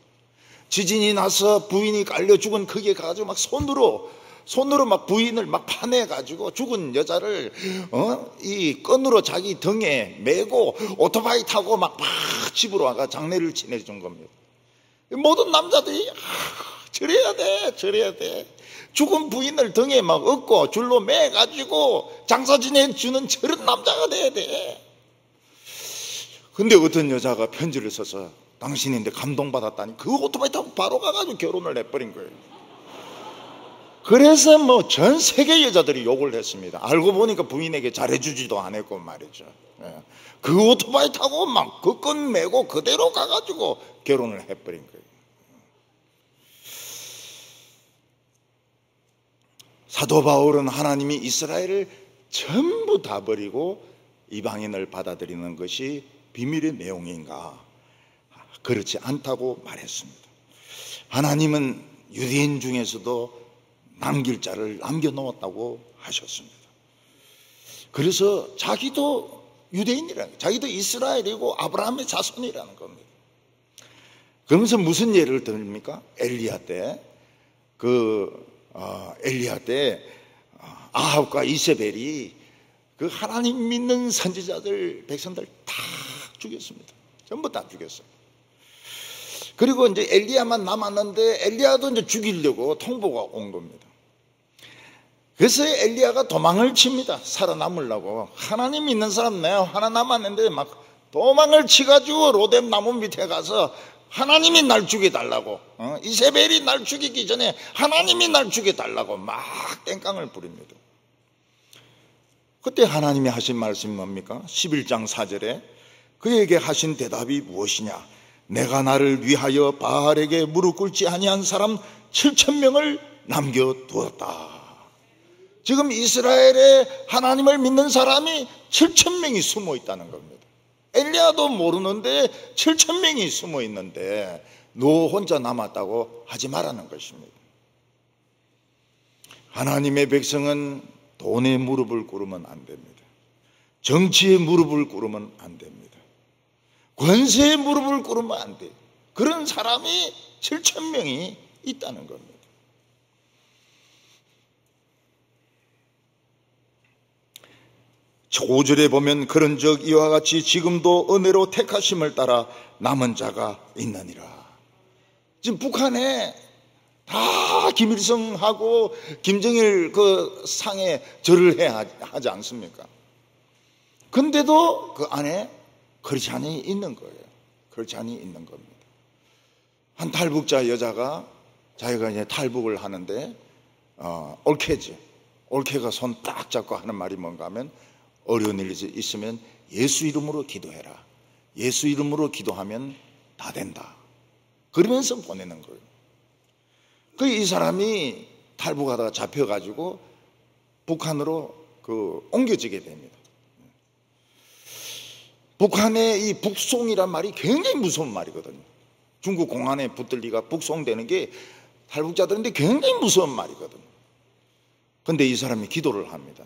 지진이 나서 부인이 깔려 죽은 거기에 가가지고 막 손으로 막 부인을 막 파내가지고 죽은 여자를 이 끈으로 자기 등에 메고 오토바이 타고 막 집으로 와가 장례를 지내준 겁니다. 모든 남자들이 저래야 돼. 죽은 부인을 등에 막 업고 줄로 매가지고 장사 지내주는 저런 남자가 돼야 돼. 근데 어떤 여자가 편지를 써서 당신인데 감동받았다니 그 오토바이 타고 바로 가가지고 결혼을 해버린 거예요. 그래서 뭐 전 세계 여자들이 욕을 했습니다. 알고 보니까 부인에게 잘해주지도 않았고 말이죠. 그 오토바이 타고 막 그 끈 메고 그대로 가가지고 결혼을 해버린 거예요. 사도 바울은 하나님이 이스라엘을 전부 다 버리고 이방인을 받아들이는 것이 비밀의 내용인가? 그렇지 않다고 말했습니다. 하나님은 유대인 중에서도 남길 자를 남겨놓았다고 하셨습니다. 그래서 자기도 유대인이라는 거예요. 자기도 이스라엘이고 아브라함의 자손이라는 겁니다. 그러면서 무슨 예를 듭니까? 엘리야 때 아합과 이세벨이 그 하나님 믿는 선지자들 백성들 다 죽였습니다. 전부 다 죽였어요. 그리고 이제 엘리야만 남았는데 엘리야도 이제 죽이려고 통보가 온 겁니다. 그래서 엘리야가 도망을 칩니다. 살아남으려고. 하나님 믿는 사람 내가 하나 남았는데 막 도망을 치가지고 로뎀 나무 밑에 가서 하나님이 날 죽여달라고, 이세벨이 날 죽이기 전에 하나님이 날 죽여달라고 막 땡깡을 부립니다. 그때 하나님이 하신 말씀이 뭡니까? 11장 4절에 그에게 하신 대답이 무엇이냐? 내가 나를 위하여 바알에게 무릎 꿇지 아니한 사람 7,000명을 남겨두었다. 지금 이스라엘에 하나님을 믿는 사람이 7,000명이 숨어 있다는 겁니다. 엘리야도 모르는데 7,000명이 숨어 있는데 너 혼자 남았다고 하지 말라는 것입니다. 하나님의 백성은 돈에 무릎을 꿇으면 안 됩니다. 정치에 무릎을 꿇으면 안 됩니다. 권세에 무릎을 꿇으면 안 돼요. 그런 사람이 7,000명이 있다는 겁니다. 5절에 보면 그런즉 이와 같이 지금도 은혜로 택하심을 따라 남은 자가 있느니라. 지금 북한에 다 김일성하고 김정일 그 상에 절을 해야 하지 않습니까? 근데도 그 안에 크리스찬이 있는 거예요. 크리스찬이 있는 겁니다. 한 탈북자 여자가 자기가 이제 탈북을 하는데 올케지. 올케가 손 딱 잡고 하는 말이 뭔가 하면 어려운 일이 있으면 예수 이름으로 기도해라. 예수 이름으로 기도하면 다 된다. 그러면서 보내는 거예요. 이 사람이 탈북하다가 잡혀가지고 북한으로 옮겨지게 됩니다. 북한의 이 북송이란 말이 굉장히 무서운 말이거든요. 중국 공안에 붙들리가 북송되는 게 탈북자들인데 굉장히 무서운 말이거든요. 근데 이 사람이 기도를 합니다.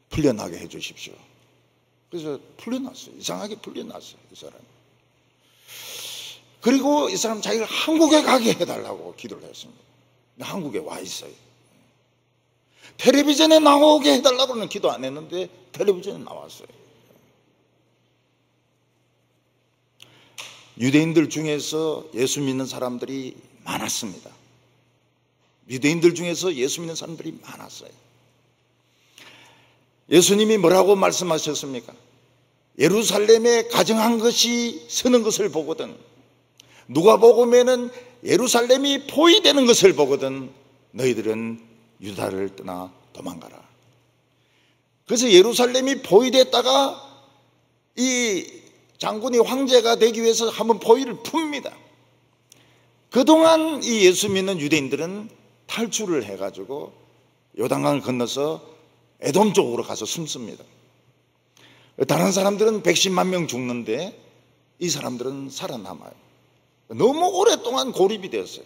풀려나게 해 주십시오. 그래서 풀려났어요. 이상하게 풀려났어요, 이 사람이. 그리고 이 사람 자기가 한국에 가게 해달라고 기도를 했습니다. 한국에 와 있어요. 텔레비전에 나오게 해달라고는 기도 안 했는데 텔레비전에 나왔어요. 유대인들 중에서 예수 믿는 사람들이 많았습니다. 유대인들 중에서 예수 믿는 사람들이 많았어요. 예수님이 뭐라고 말씀하셨습니까? 예루살렘에 가정한 것이 서는 것을 보거든, 누가복음에는 예루살렘이 포위되는 것을 보거든 너희들은 유다를 떠나 도망가라. 그래서 예루살렘이 포위됐다가 이 장군이 황제가 되기 위해서 한번 포위를 풉니다. 그동안 이 예수 믿는 유대인들은 탈출을 해가지고 요단강을 건너서 에돔 쪽으로 가서 숨습니다. 다른 사람들은 110만 명 죽는데 이 사람들은 살아남아요. 너무 오랫동안 고립이 되었어요.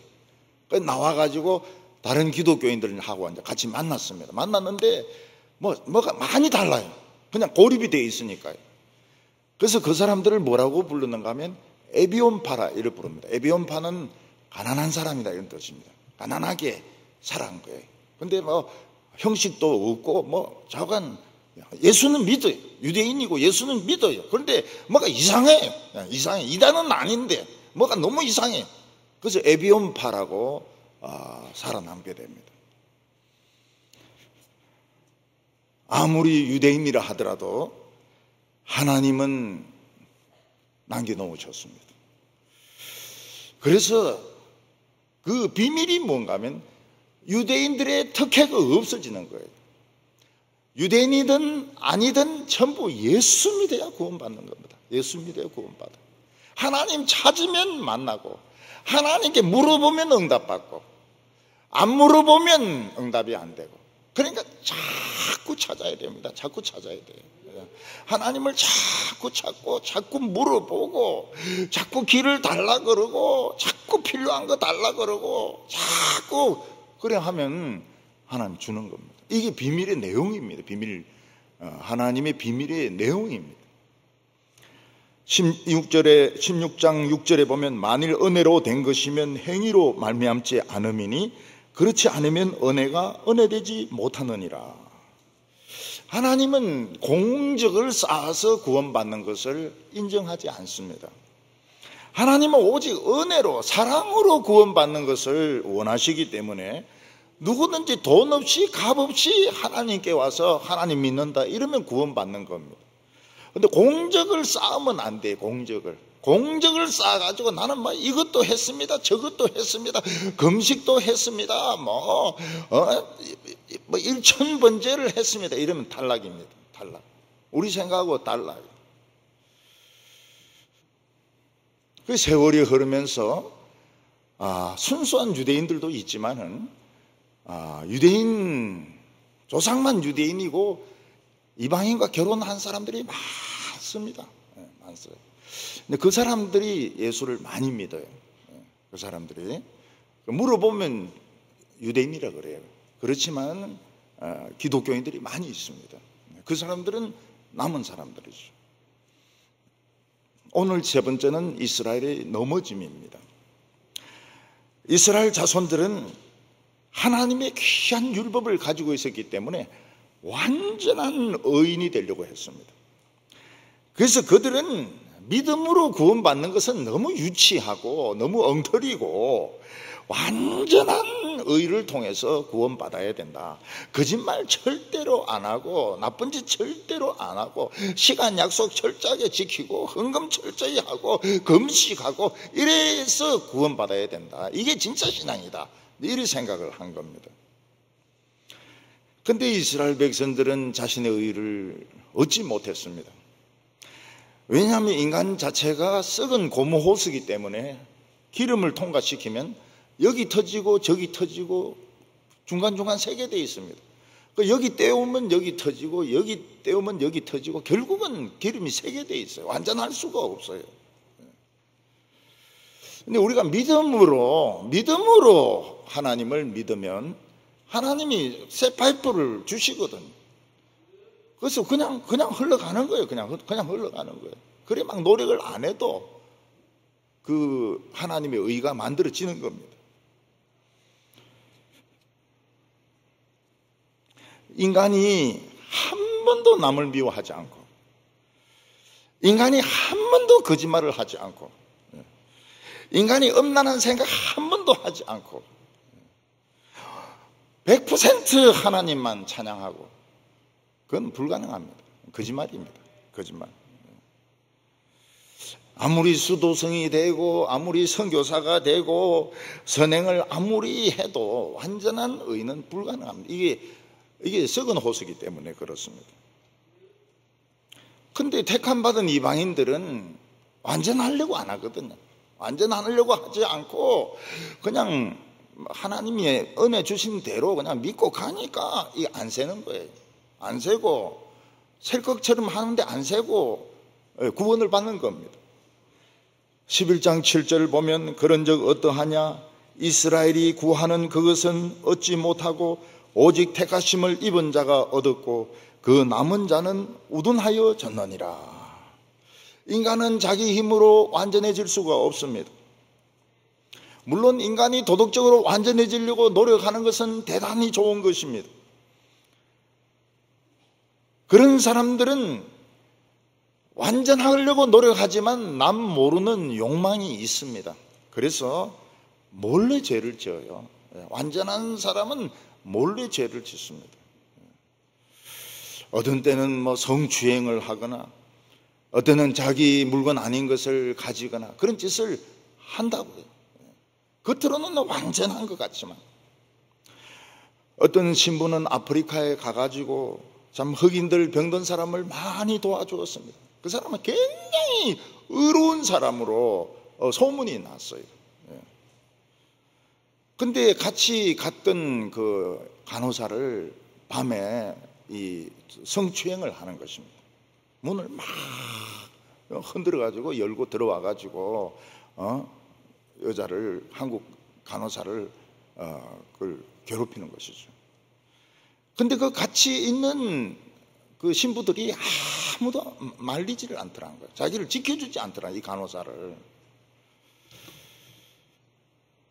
나와가지고 다른 기독교인들하고 이제 같이 만났습니다. 만났는데 뭐가 많이 달라요. 그냥 고립이 되어 있으니까요. 그래서 그 사람들을 뭐라고 부르는가 하면 에비온파라 이를 부릅니다. 에비온파는 가난한 사람이다 이런 뜻입니다. 가난하게 살아간 거예요. 근데 형식도 없고 자관, 예수는 믿어요. 유대인이고 예수는 믿어요. 그런데 뭐가 이상해요. 이상해. 이단은 아닌데 뭐가 너무 이상해요. 그래서 에비온파라고 살아남게 됩니다. 아무리 유대인이라 하더라도 하나님은 남겨놓으셨습니다. 그래서 그 비밀이 뭔가 하면 유대인들의 특혜가 없어지는 거예요. 유대인이든 아니든 전부 예수 믿어야 구원받는 겁니다. 예수 믿어야 구원받아. 하나님 찾으면 만나고, 하나님께 물어보면 응답받고, 안 물어보면 응답이 안 되고, 그러니까 자꾸 찾아야 됩니다. 자꾸 찾아야 돼요. 하나님을 자꾸 찾고, 자꾸 물어보고, 자꾸 길을 달라 그러고, 자꾸 필요한 거 달라 그러고, 자꾸 그래 하면 하나님 주는 겁니다. 이게 비밀의 내용입니다. 하나님의 비밀의 내용입니다. 16장 6절에 보면 만일 은혜로 된 것이면 행위로 말미암지 않음이니 그렇지 않으면 은혜가 은혜되지 못하느니라. 하나님은 공적을 쌓아서 구원받는 것을 인정하지 않습니다. 하나님은 오직 은혜로, 사랑으로 구원받는 것을 원하시기 때문에 누구든지 돈 없이 값 없이 하나님께 와서 하나님 믿는다 이러면 구원받는 겁니다. 근데 공적을 쌓으면 안 돼요. 공적을 쌓아가지고 나는 이것도 했습니다, 저것도 했습니다, 금식도 했습니다, 일천번제를 했습니다 이러면 탈락입니다. 탈락. 우리 생각하고 달라요. 그 세월이 흐르면서 순수한 유대인들도 있지만은 유대인 조상만 유대인이고 이방인과 결혼한 사람들이 많습니다. 많습니다. 근데 그 사람들이 예수를 많이 믿어요. 그 사람들이 물어보면 유대인이라 그래요. 그렇지만 기독교인들이 많이 있습니다. 그 사람들은 남은 사람들이죠. 오늘 세 번째는 이스라엘의 넘어짐입니다. 이스라엘 자손들은 하나님의 귀한 율법을 가지고 있었기 때문에 완전한 의인이 되려고 했습니다. 그래서 그들은 믿음으로 구원받는 것은 너무 유치하고 너무 엉터리고 완전한 의를 통해서 구원받아야 된다. 거짓말 절대로 안 하고 나쁜 짓 절대로 안 하고 시간 약속 철저하게 지키고 헌금 철저히 하고 금식하고 이래서 구원받아야 된다. 이게 진짜 신앙이다. 이런 생각을 한 겁니다. 근데 이스라엘 백성들은 자신의 의를 얻지 못했습니다. 왜냐하면 인간 자체가 썩은 고무 호스이기 때문에 기름을 통과시키면 여기 터지고 저기 터지고 중간중간 새게 돼 있습니다. 여기 떼우면 여기 터지고 여기 떼우면 여기 터지고 결국은 기름이 새게 돼 있어요. 완전할 수가 없어요. 근데 우리가 믿음으로 하나님을 믿으면 하나님이 새 파이프를 주시거든. 그래서 그냥 흘러가는 거예요. 그냥 흘러가는 거예요. 그래 막 노력을 안 해도 그 하나님의 의가 만들어지는 겁니다. 인간이 한 번도 남을 미워하지 않고, 인간이 한 번도 거짓말을 하지 않고, 인간이 음란한 생각 한 번도 하지 않고 100% 하나님만 찬양하고, 그건 불가능합니다. 거짓말입니다. 거짓말. 아무리 수도승이 되고 아무리 선교사가 되고 선행을 아무리 해도 완전한 의는 불가능합니다. 이게 썩은 호수이기 때문에 그렇습니다. 근데 택함받은 이방인들은 완전하려고 안 하거든요. 완전하려고 하지 않고 그냥 하나님이 은혜 주신 대로 그냥 믿고 가니까 이게 안 새는 거예요. 안 새고 셀 것처럼 하는데 안 새고 구원을 받는 겁니다. 11장 7절을 보면 그런 적 어떠하냐? 이스라엘이 구하는 그것은 얻지 못하고 오직 택하심을 입은 자가 얻었고 그 남은 자는 우둔하여 졌느니라. 인간은 자기 힘으로 완전해질 수가 없습니다. 물론 인간이 도덕적으로 완전해지려고 노력하는 것은 대단히 좋은 것입니다. 그런 사람들은 완전하려고 노력하지만 남 모르는 욕망이 있습니다. 그래서 몰래 죄를 지어요. 완전한 사람은 몰래 죄를 짓습니다. 어떤 때는 성추행을 하거나 어떤 때는 자기 물건 아닌 것을 가지거나 그런 짓을 한다고요. 겉으로는 완전한 것 같지만 어떤 신부는 아프리카에 가가지고 참 흑인들 병든 사람을 많이 도와주었습니다. 그 사람은 굉장히 의로운 사람으로 소문이 났어요. 근데 같이 갔던 그 간호사를 밤에 이 성추행을 하는 것입니다. 문을 막 흔들어 가지고 열고 들어와 가지고 여자를, 한국 간호사를 그걸 괴롭히는 것이죠. 근데 그 같이 있는 그 신부들이 아무도 말리지를 않더라는 거예요. 자기를 지켜주지 않더라, 이 간호사를.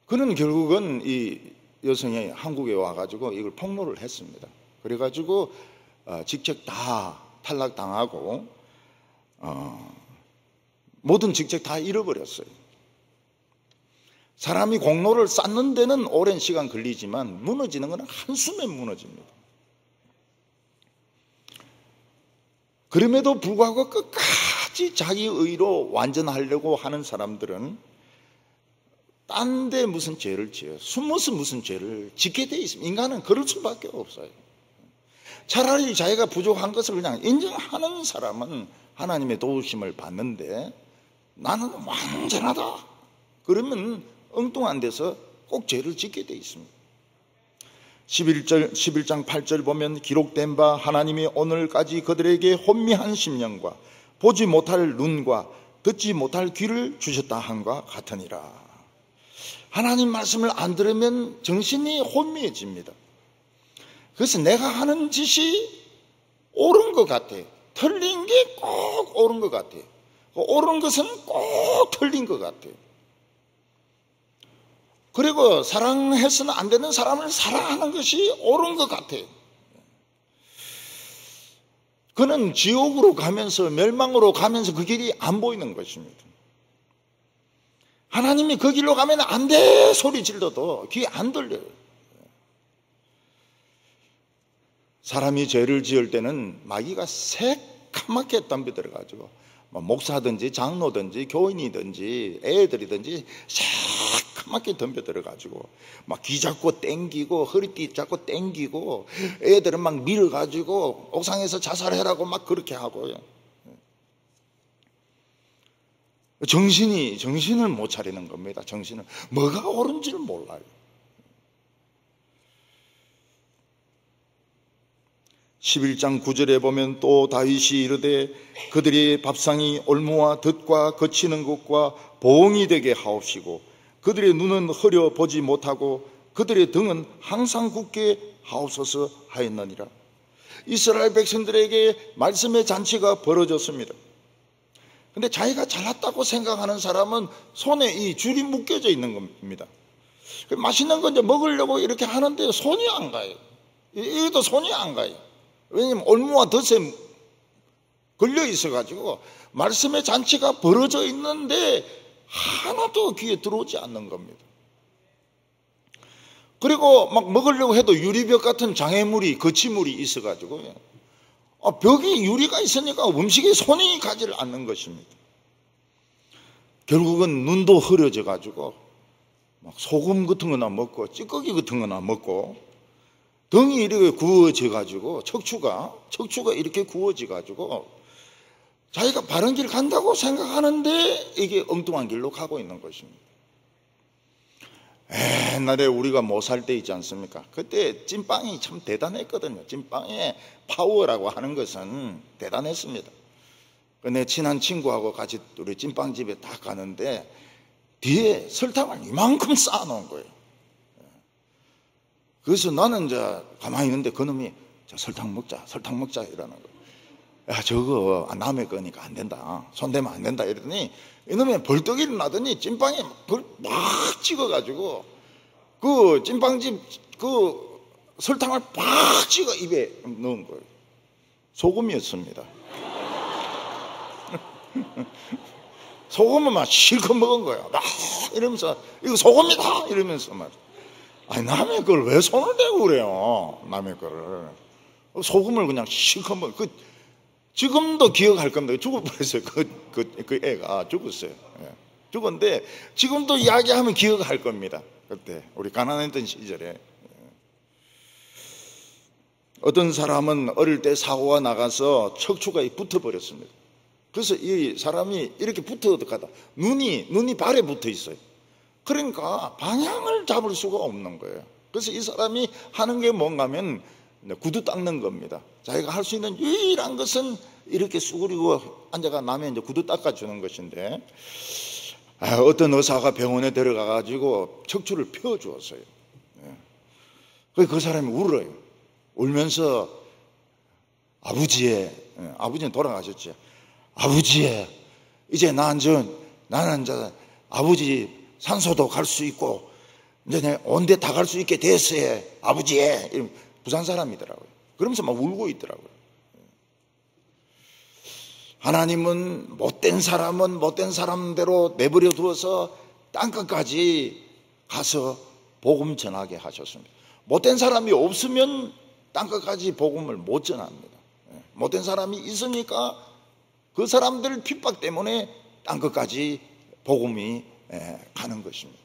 그는 결국은 이 여성이 한국에 와가지고 이걸 폭로를 했습니다. 그래가지고 직책 다 탈락당하고 모든 직책 다 잃어버렸어요. 사람이 공로를 쌓는 데는 오랜 시간 걸리지만 무너지는 것은 한숨에 무너집니다. 그럼에도 불구하고 끝까지 자기 의로 완전하려고 하는 사람들은 딴 데 무슨 죄를 지어요. 숨어서 무슨 죄를 짓게 돼 있습니다. 인간은 그럴 수밖에 없어요. 차라리 자기가 부족한 것을 그냥 인정하는 사람은 하나님의 도우심을 받는데 나는 완전하다. 그러면 엉뚱한 데서 꼭 죄를 짓게 돼 있습니다. 11장 8절 보면 기록된 바 하나님이 오늘까지 그들에게 혼미한 심령과 보지 못할 눈과 듣지 못할 귀를 주셨다 함과 같으니라. 하나님 말씀을 안 들으면 정신이 혼미해집니다. 그래서 내가 하는 짓이 옳은 것 같아. 틀린 게 꼭 옳은 것 같아. 옳은 것은 꼭 틀린 것 같아. 그리고 사랑해서는 안 되는 사람을 사랑하는 것이 옳은 것 같아. 그는 지옥으로 가면서, 멸망으로 가면서 그 길이 안 보이는 것입니다. 하나님이 그 길로 가면 안 돼 소리 질러도 귀에 안 들려요. 사람이 죄를 지을 때는 마귀가 새까맣게 덤벼들어가지고 목사든지 장로든지 교인이든지 애들이든지 새까맣게 덤벼들어가지고 막 귀 잡고 땡기고 허리띠 잡고 땡기고 애들은 막 밀어가지고 옥상에서 자살해라고 막 그렇게 하고요. 정신을 못 차리는 겁니다. 정신을. 뭐가 옳은지를 몰라요. 11장 9절에 보면 또 다윗이 이르되 그들의 밥상이 올무와 덫과 거치는 것과 보응이 되게 하옵시고 그들의 눈은 흐려 보지 못하고 그들의 등은 항상 굳게 하옵소서 하였느니라. 이스라엘 백성들에게 말씀의 잔치가 벌어졌습니다. 근데 자기가 잘났다고 생각하는 사람은 손에 이 줄이 묶여져 있는 겁니다. 맛있는 거 이제 먹으려고 이렇게 하는데 손이 안 가요. 이것도 손이 안 가요. 왜냐면 올무와 덫에 걸려 있어가지고 말씀의 잔치가 벌어져 있는데 하나도 귀에 들어오지 않는 겁니다. 그리고 막 먹으려고 해도 유리벽 같은 장애물이, 거치물이 있어가지고 벽이 유리가 있으니까 음식에 손이 가지를 않는 것입니다. 결국은 눈도 흐려져 가지고 막 소금 같은 거나 먹고 찌꺼기 같은 거나 먹고 등이 이렇게 구워져 가지고 척추가 이렇게 구워져 가지고 자기가 바른 길 간다고 생각하는데 이게 엉뚱한 길로 가고 있는 것입니다. 옛날에 우리가 못 살 때 있지 않습니까? 그때 찐빵이 참 대단했거든요. 찐빵의 파워라고 하는 것은 대단했습니다. 내 친한 친구하고 같이 우리 찐빵집에 딱 가는데 뒤에 설탕을 이만큼 쌓아놓은 거예요. 그래서 나는 이제 가만히 있는데 그놈이 설탕 먹자 이러는 거예요. 야, 저거 남의 거니까 안 된다. 손대면 안 된다 이러더니 이놈이 벌떡 일어나더니 찐빵에 막 찍어가지고 그 찐빵집 그 설탕을 팍 찍어 입에 넣은 거예요. 소금이었습니다. 소금을 막 실컷 먹은 거야. 이러면서 이거 소금이다 이러면서 막 아니 남의 걸 왜 손을 대고 그래요? 남의 거를 소금을 그냥 실컷 먹. 지금도 기억할 겁니다. 죽어버렸어요. 그 애가 죽었어요. 죽었는데 지금도 이야기하면 기억할 겁니다. 그때 우리 가난했던 시절에 어떤 사람은 어릴 때 사고가 나가서 척추가 붙어버렸습니다. 그래서 이 사람이 이렇게 붙어가다 눈이 발에 붙어 있어요. 그러니까 방향을 잡을 수가 없는 거예요. 그래서 이 사람이 하는 게 뭔가 하면 구두 닦는 겁니다. 자기가 할 수 있는 유일한 것은 이렇게 수그리고 앉아가 남의 이제 구두 닦아주는 것인데 어떤 의사가 병원에 데려가 가지고 척추를 펴주었어요. 그 사람이 울어요. 울면서 아버지는 돌아가셨죠. 아버지, 이제 나는 이제 아버지 산소도 갈 수 있고 이제 내가 온데 다 갈 수 있게 됐어요. 아버지, 부산 사람이더라고요. 그러면서 막 울고 있더라고요. 하나님은 못된 사람은 못된 사람대로 내버려 두어서 땅끝까지 가서 복음 전하게 하셨습니다. 못된 사람이 없으면 땅끝까지 복음을 못 전합니다. 못된 사람이 있으니까 그 사람들 핍박 때문에 땅끝까지 복음이 가는 것입니다.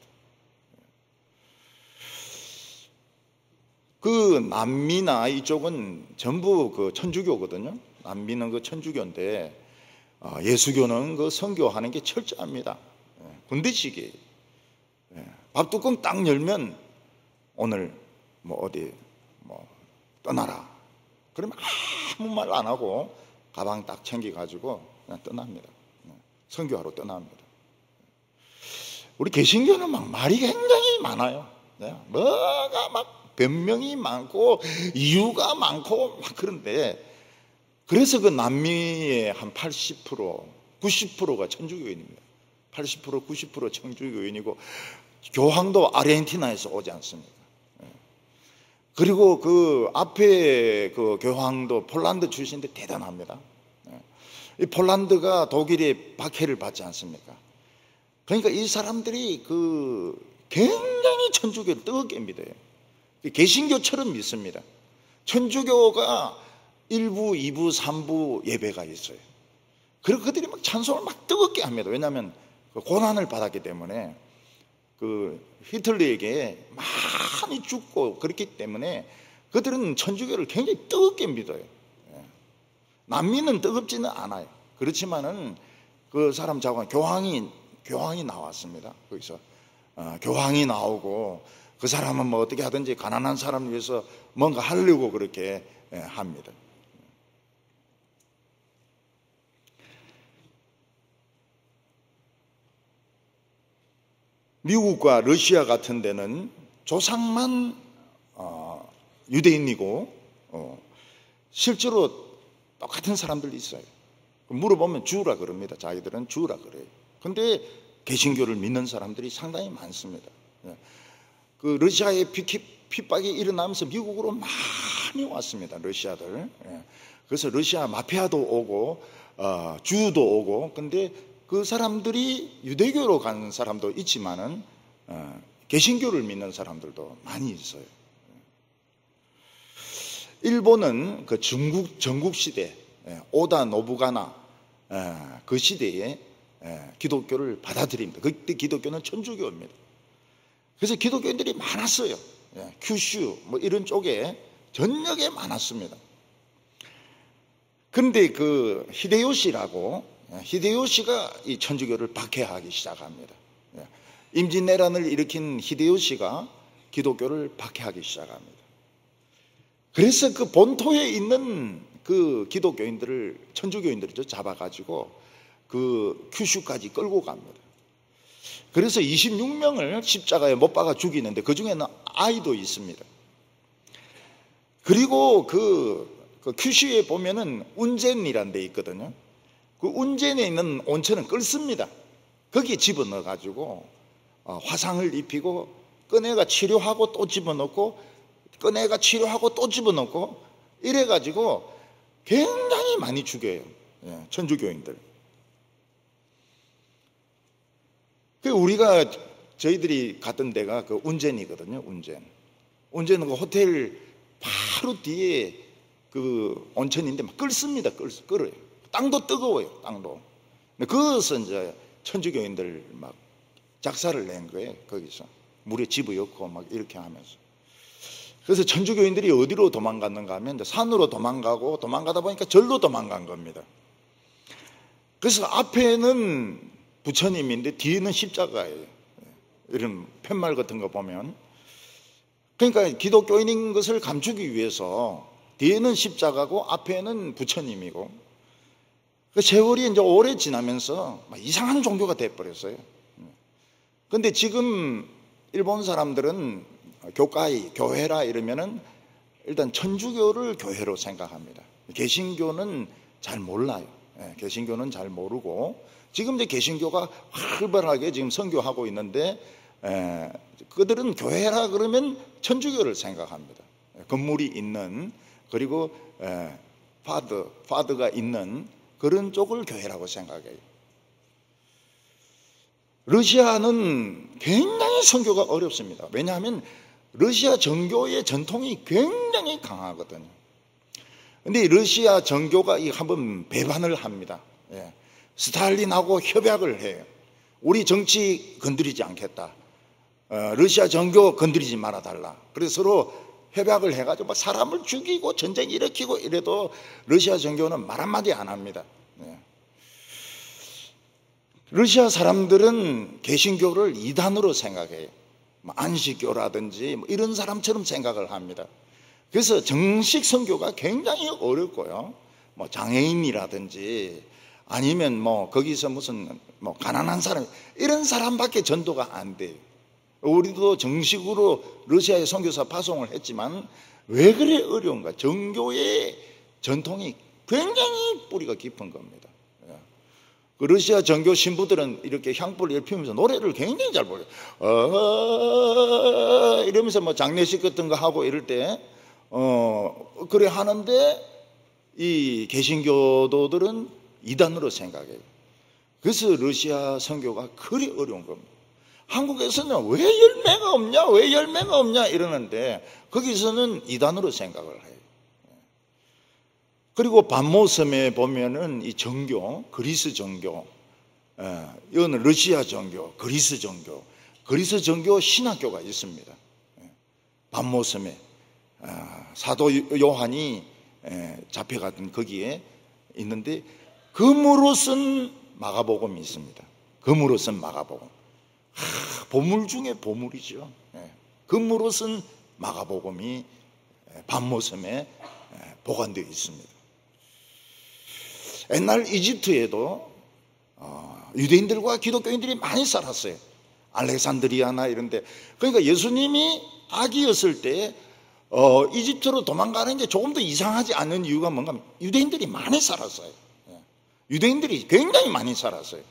그 남미나 이쪽은 전부 그 천주교거든요. 남미는 그 천주교인데 예수교는 그 선교하는 게 철저합니다. 군대식이에요. 밥뚜껑 딱 열면 오늘 어디 떠나라. 그러면 아무 말 안 하고 가방 딱 챙겨가지고 그냥 떠납니다. 선교하러 떠납니다. 우리 개신교는 막 말이 굉장히 많아요. 뭐가 막 변명이 많고 이유가 많고 막 그런데 그래서 그 남미의 한 80%, 90%가 천주교인입니다. 80%, 90% 천주교인이고 교황도 아르헨티나에서 오지 않습니다. 그리고 그 앞에 그 교황도 폴란드 출신인데 대단합니다. 이 폴란드가 독일의 박해를 받지 않습니까? 그러니까 이 사람들이 그 굉장히 천주교를 뜨겁게 믿어요. 개신교처럼 믿습니다. 천주교가 1부, 2부, 3부 예배가 있어요. 그리고 그들이 막 찬송을 막 뜨겁게 합니다. 왜냐하면 그 고난을 받았기 때문에 그 히틀러에게 많이 죽고 그렇기 때문에 그들은 천주교를 굉장히 뜨겁게 믿어요. 난민은 뜨겁지는 않아요. 그렇지만은 그 사람 자고 교황이 나왔습니다. 거기서 교황이 나오고 그 사람은 뭐 어떻게 하든지 가난한 사람을 위해서 뭔가 하려고 그렇게 합니다. 미국과 러시아 같은 데는 조상만 유대인이고 실제로 똑같은 사람들이 있어요. 물어보면 주라 그럽니다. 자기들은 주라 그래요. 근데 개신교를 믿는 사람들이 상당히 많습니다. 그 러시아의 핍박이 일어나면서 미국으로 많이 왔습니다. 러시아들. 그래서 러시아 마피아도 오고 주도 오고. 근데 그 사람들이 유대교로 가는 사람도 있지만은 개신교를 믿는 사람들도 많이 있어요. 일본은 그 전국 시대 오다 노부가나 그 시대에 기독교를 받아들입니다. 그때 기독교는 천주교입니다. 그래서 기독교인들이 많았어요. 큐슈 뭐 이런 쪽에 전역에 많았습니다. 그런데 그 히데요시가 이 천주교를 박해하기 시작합니다. 임진왜란을 일으킨 히데요시가 기독교를 박해하기 시작합니다. 그래서 그 본토에 있는 그 기독교인들을 천주교인들을 잡아가지고 그 큐슈까지 끌고 갑니다. 그래서 26명을 십자가에 못 박아 죽이는데 그 중에는 아이도 있습니다. 그리고 그 큐슈에 보면은 운젠이라는 데 있거든요. 그 운젠에 있는 온천은 끓습니다. 거기에 집어넣어가지고 화상을 입히고 꺼내가 치료하고 또 집어넣고 꺼내가 치료하고 또 집어넣고 이래가지고 굉장히 많이 죽여요. 천주교인들. 우리가 저희들이 갔던 데가 그 운젠이거든요. 운젠은 그 호텔 바로 뒤에 그 온천인데 막 끓습니다. 끓어요. 땅도 뜨거워요. 땅도. 그것은 이제 천주교인들 막 작사를 낸 거예요. 거기서 물에 집어넣고 막 이렇게 하면서. 그래서 천주교인들이 어디로 도망갔는가 하면 이제 산으로 도망가다 보니까 절로 도망간 겁니다. 그래서 앞에는 부처님인데 뒤에는 십자가예요. 이런 팻말 같은 거 보면. 그러니까 기독교인인 것을 감추기 위해서 뒤에는 십자가고 앞에는 부처님이고. 그 세월이 이제 오래 지나면서 이상한 종교가 돼버렸어요. 근데 지금 일본 사람들은 교회라 이러면은 일단 천주교를 교회로 생각합니다. 개신교는 잘 몰라요. 개신교는 잘 모르고 지금 이제 개신교가 활발하게 지금 선교하고 있는데 그들은 교회라 그러면 천주교를 생각합니다. 건물이 있는 그리고 파드가 있는 그런 쪽을 교회라고 생각해요. 러시아는 굉장히 선교가 어렵습니다. 왜냐하면 러시아 정교의 전통이 굉장히 강하거든요. 근데 러시아 정교가 한번 배반을 합니다. 스탈린하고 협약을 해요. 우리 정치 건드리지 않겠다. 러시아 정교 건드리지 말아달라. 그래서 서로 협약을 해가지고 막 사람을 죽이고 전쟁 일으키고 이래도 러시아 정교는 말 한마디 안 합니다. 러시아 사람들은 개신교를 이단으로 생각해요. 안식교라든지 이런 사람처럼 생각을 합니다. 그래서 정식 선교가 굉장히 어렵고요. 장애인이라든지 아니면 거기서 무슨 가난한 사람 이런 사람밖에 전도가 안 돼요. 우리도 정식으로 러시아에 선교사 파송을 했지만 왜 그래 어려운가? 정교의 전통이 굉장히 뿌리가 깊은 겁니다. 그 러시아 정교 신부들은 이렇게 향불을 피우면서 노래를 굉장히 잘 불러요. 이러면서 뭐 장례식 같은 거 하고 이럴 때 그래 하는데 이 개신교도들은 이단으로 생각해요. 그래서 러시아 선교가 그리 어려운 겁니다. 한국에서는 왜 열매가 없냐, 왜 열매가 없냐 이러는데 거기서는 이단으로 생각을 해요. 그리고 반모섬에 보면은 이 정교, 그리스 정교, 이거는 러시아 정교, 그리스 정교 신학교가 있습니다. 반모섬에 사도 요한이 잡혀갔던 거기에 있는데 금으로 쓴 마가복음이 있습니다. 금으로 쓴 마가복음. 보물 중에 보물이죠. 금으로 쓴 마가복음이 반모섬에 보관되어 있습니다. 옛날 이집트에도 유대인들과 기독교인들이 많이 살았어요. 알렉산드리아나 이런데. 그러니까 예수님이 아기였을 때 이집트로 도망가는 게 조금 더 이상하지 않은 이유가 뭔가 하면 유대인들이 많이 살았어요. 유대인들이 굉장히 많이 살았어요.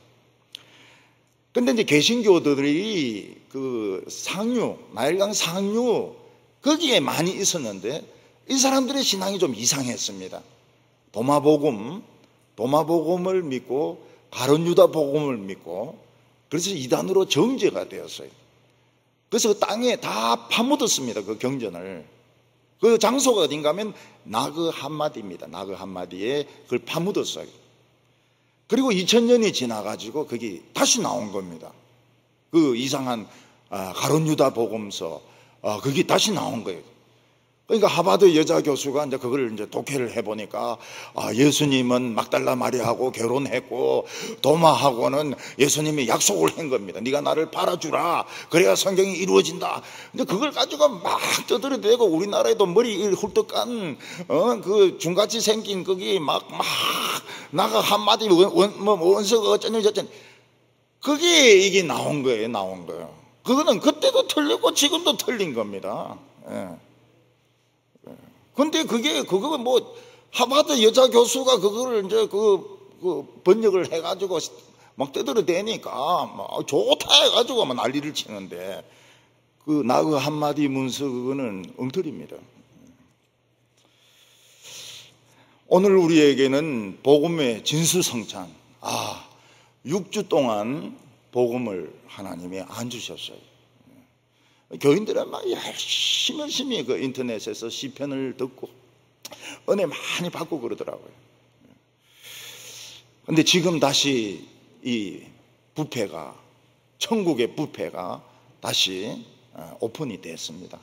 근데 이제 개신교들이 그 상류, 나일강 상류 거기에 많이 있었는데 이 사람들의 신앙이 좀 이상했습니다. 도마복음을 믿고 가룟유다 복음을 믿고 그래서 이단으로 정죄가 되었어요. 그래서 그 땅에 다 파묻었습니다. 그 경전을. 그 장소가 어딘가 하면 나그 한마디입니다. 나그 한마디에 그걸 파묻었어요. 그리고 2000년이 지나가지고 거기 다시 나온 겁니다. 그 이상한 가룟유다 복음서 그게 다시 나온 거예요. 그러니까 하버드 여자 교수가 이제 그걸 이제 독해를 해보니까 예수님은 막달라 마리아하고 결혼했고 도마하고는 예수님이 약속을 한 겁니다. 네가 나를 팔아주라. 그래야 성경이 이루어진다. 근데 그걸 가지고 막 떠들어대고 우리나라에도 머리 훌떡한 그 중같이 생긴 거기 막 나가 한마디 원서가 어쩌니 저쩌니 그게 이게 나온 거예요. 그거는 그때도 틀렸고 지금도 틀린 겁니다. 근데 그거 뭐 하버드 여자 교수가 그거를 이제 그 번역을 해가지고 막 떠들어대니까 막 좋다 해가지고 막 난리를 치는데 그 나그 한마디 문서 그거는 엉터리입니다. 오늘 우리에게는 복음의 진수성찬 6주 동안 복음을 하나님이 안 주셨어요. 교인들은 막 열심히 그 인터넷에서 시편을 듣고 은혜 많이 받고 그러더라고요. 근데 지금 다시 이 뷔페가 천국의 뷔페가 다시 오픈이 됐습니다.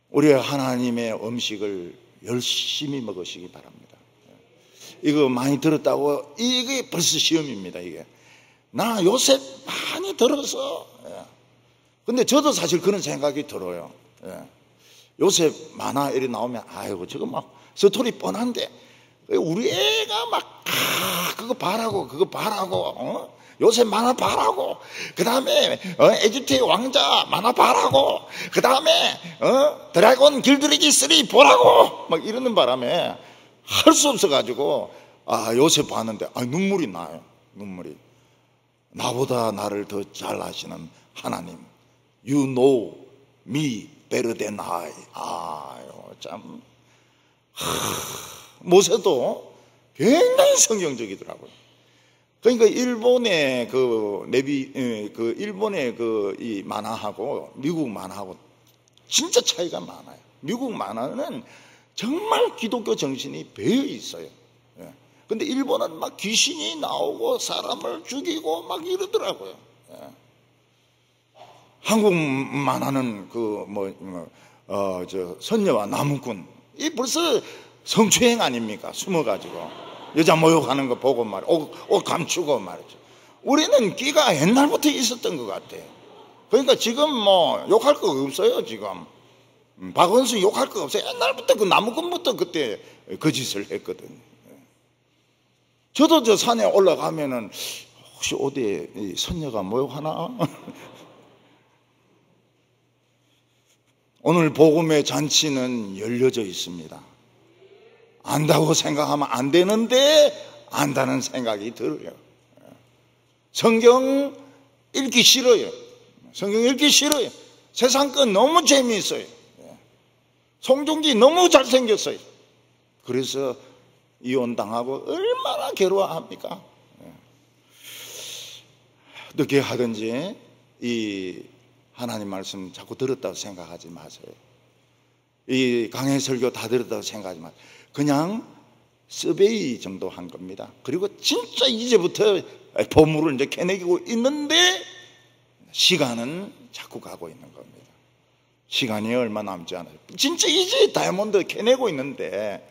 우리 하나님의 음식을 열심히 먹으시기 바랍니다. 이거 많이 들었다고 이게 벌써 시험입니다. 이게 나 요새 많이 들어서 근데 저도 사실 그런 생각이 들어요. 요새 만화 이리 나오면 아이고 저거 막 스토리 뻔한데 우리 애가 막 그거 바라고 요새 만화 바라고 그 다음에 에집트의 왕자 만화 바라고 그 다음에 드래곤 길들이기 3 보라고 막 이러는 바람에 할 수 없어가지고 요새 봤는데 눈물이 나요. 눈물이. 나보다 나를 더 잘 아시는 하나님 You know me better than I. 참. 모세도 굉장히 성경적이더라고요. 그러니까 일본의 일본의 이 만화하고 미국 만화하고 진짜 차이가 많아요. 미국 만화는 정말 기독교 정신이 배어 있어요. 근데 일본은 막 귀신이 나오고 사람을 죽이고 막 이러더라고요. 한국 만화는 선녀와 나무꾼 이 벌써 성추행 아닙니까? 숨어가지고 여자 모욕하는 거 보고 옷 감추고 말이죠. 우리는 끼가 옛날부터 있었던 것 같아요. 그러니까 지금 뭐 욕할 거 없어요. 지금 박원순 욕할 거 없어요. 옛날부터 그 나무꾼부터 그때 그 짓을 했거든. 저도 저 산에 올라가면은 혹시 어디에 선녀가 모욕하나? 오늘 복음의 잔치는 열려져 있습니다. 안다고 생각하면 안 되는데 안다는 생각이 들어요. 성경 읽기 싫어요. 성경 읽기 싫어요. 세상 건 너무 재미있어요. 송중기 너무 잘생겼어요. 그래서 이혼당하고 얼마나 괴로워합니까? 어떻게 하든지 이 하나님 말씀 자꾸 들었다고 생각하지 마세요. 이 강해 설교 다 들었다고 생각하지 마세요. 그냥 서베이 정도 한 겁니다. 그리고 진짜 이제부터 보물을 이제 캐내고 있는데 시간은 자꾸 가고 있는 겁니다. 시간이 얼마 남지 않아요. 진짜 이제 다이아몬드 캐내고 있는데,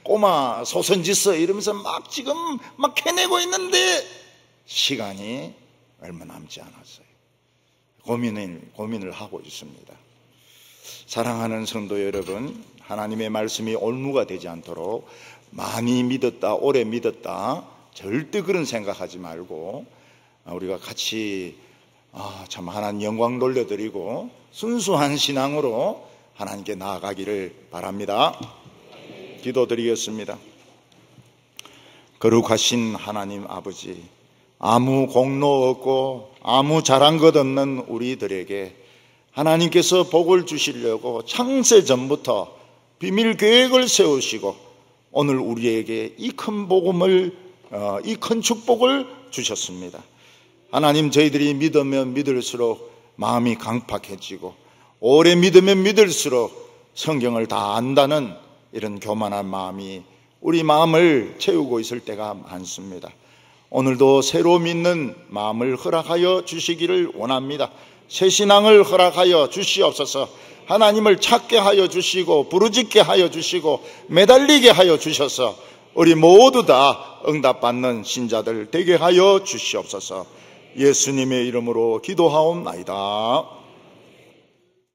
꼬마 소선지서 이러면서 막 지금 막 캐내고 있는데 시간이 얼마 남지 않았어요. 고민을 하고 있습니다. 사랑하는 성도 여러분, 하나님의 말씀이 올무가 되지 않도록 많이 믿었다, 오래 믿었다, 절대 그런 생각하지 말고 우리가 같이 참 하나님 영광 돌려드리고 순수한 신앙으로 하나님께 나아가기를 바랍니다. 기도드리겠습니다. 거룩하신 하나님 아버지, 아무 공로 없고 아무 잘한 것 없는 우리들에게 하나님께서 복을 주시려고 창세 전부터 비밀 계획을 세우시고 오늘 우리에게 이 큰 복음을, 이 큰 축복을 주셨습니다. 하나님, 저희들이 믿으면 믿을수록 마음이 강팍해지고 오래 믿으면 믿을수록 성경을 다 안다는 이런 교만한 마음이 우리 마음을 채우고 있을 때가 많습니다. 오늘도 새로 믿는 마음을 허락하여 주시기를 원합니다. 새 신앙을 허락하여 주시옵소서. 하나님을 찾게 하여 주시고 부르짖게 하여 주시고 매달리게 하여 주셔서 우리 모두 다 응답받는 신자들 되게 하여 주시옵소서. 예수님의 이름으로 기도하옵나이다.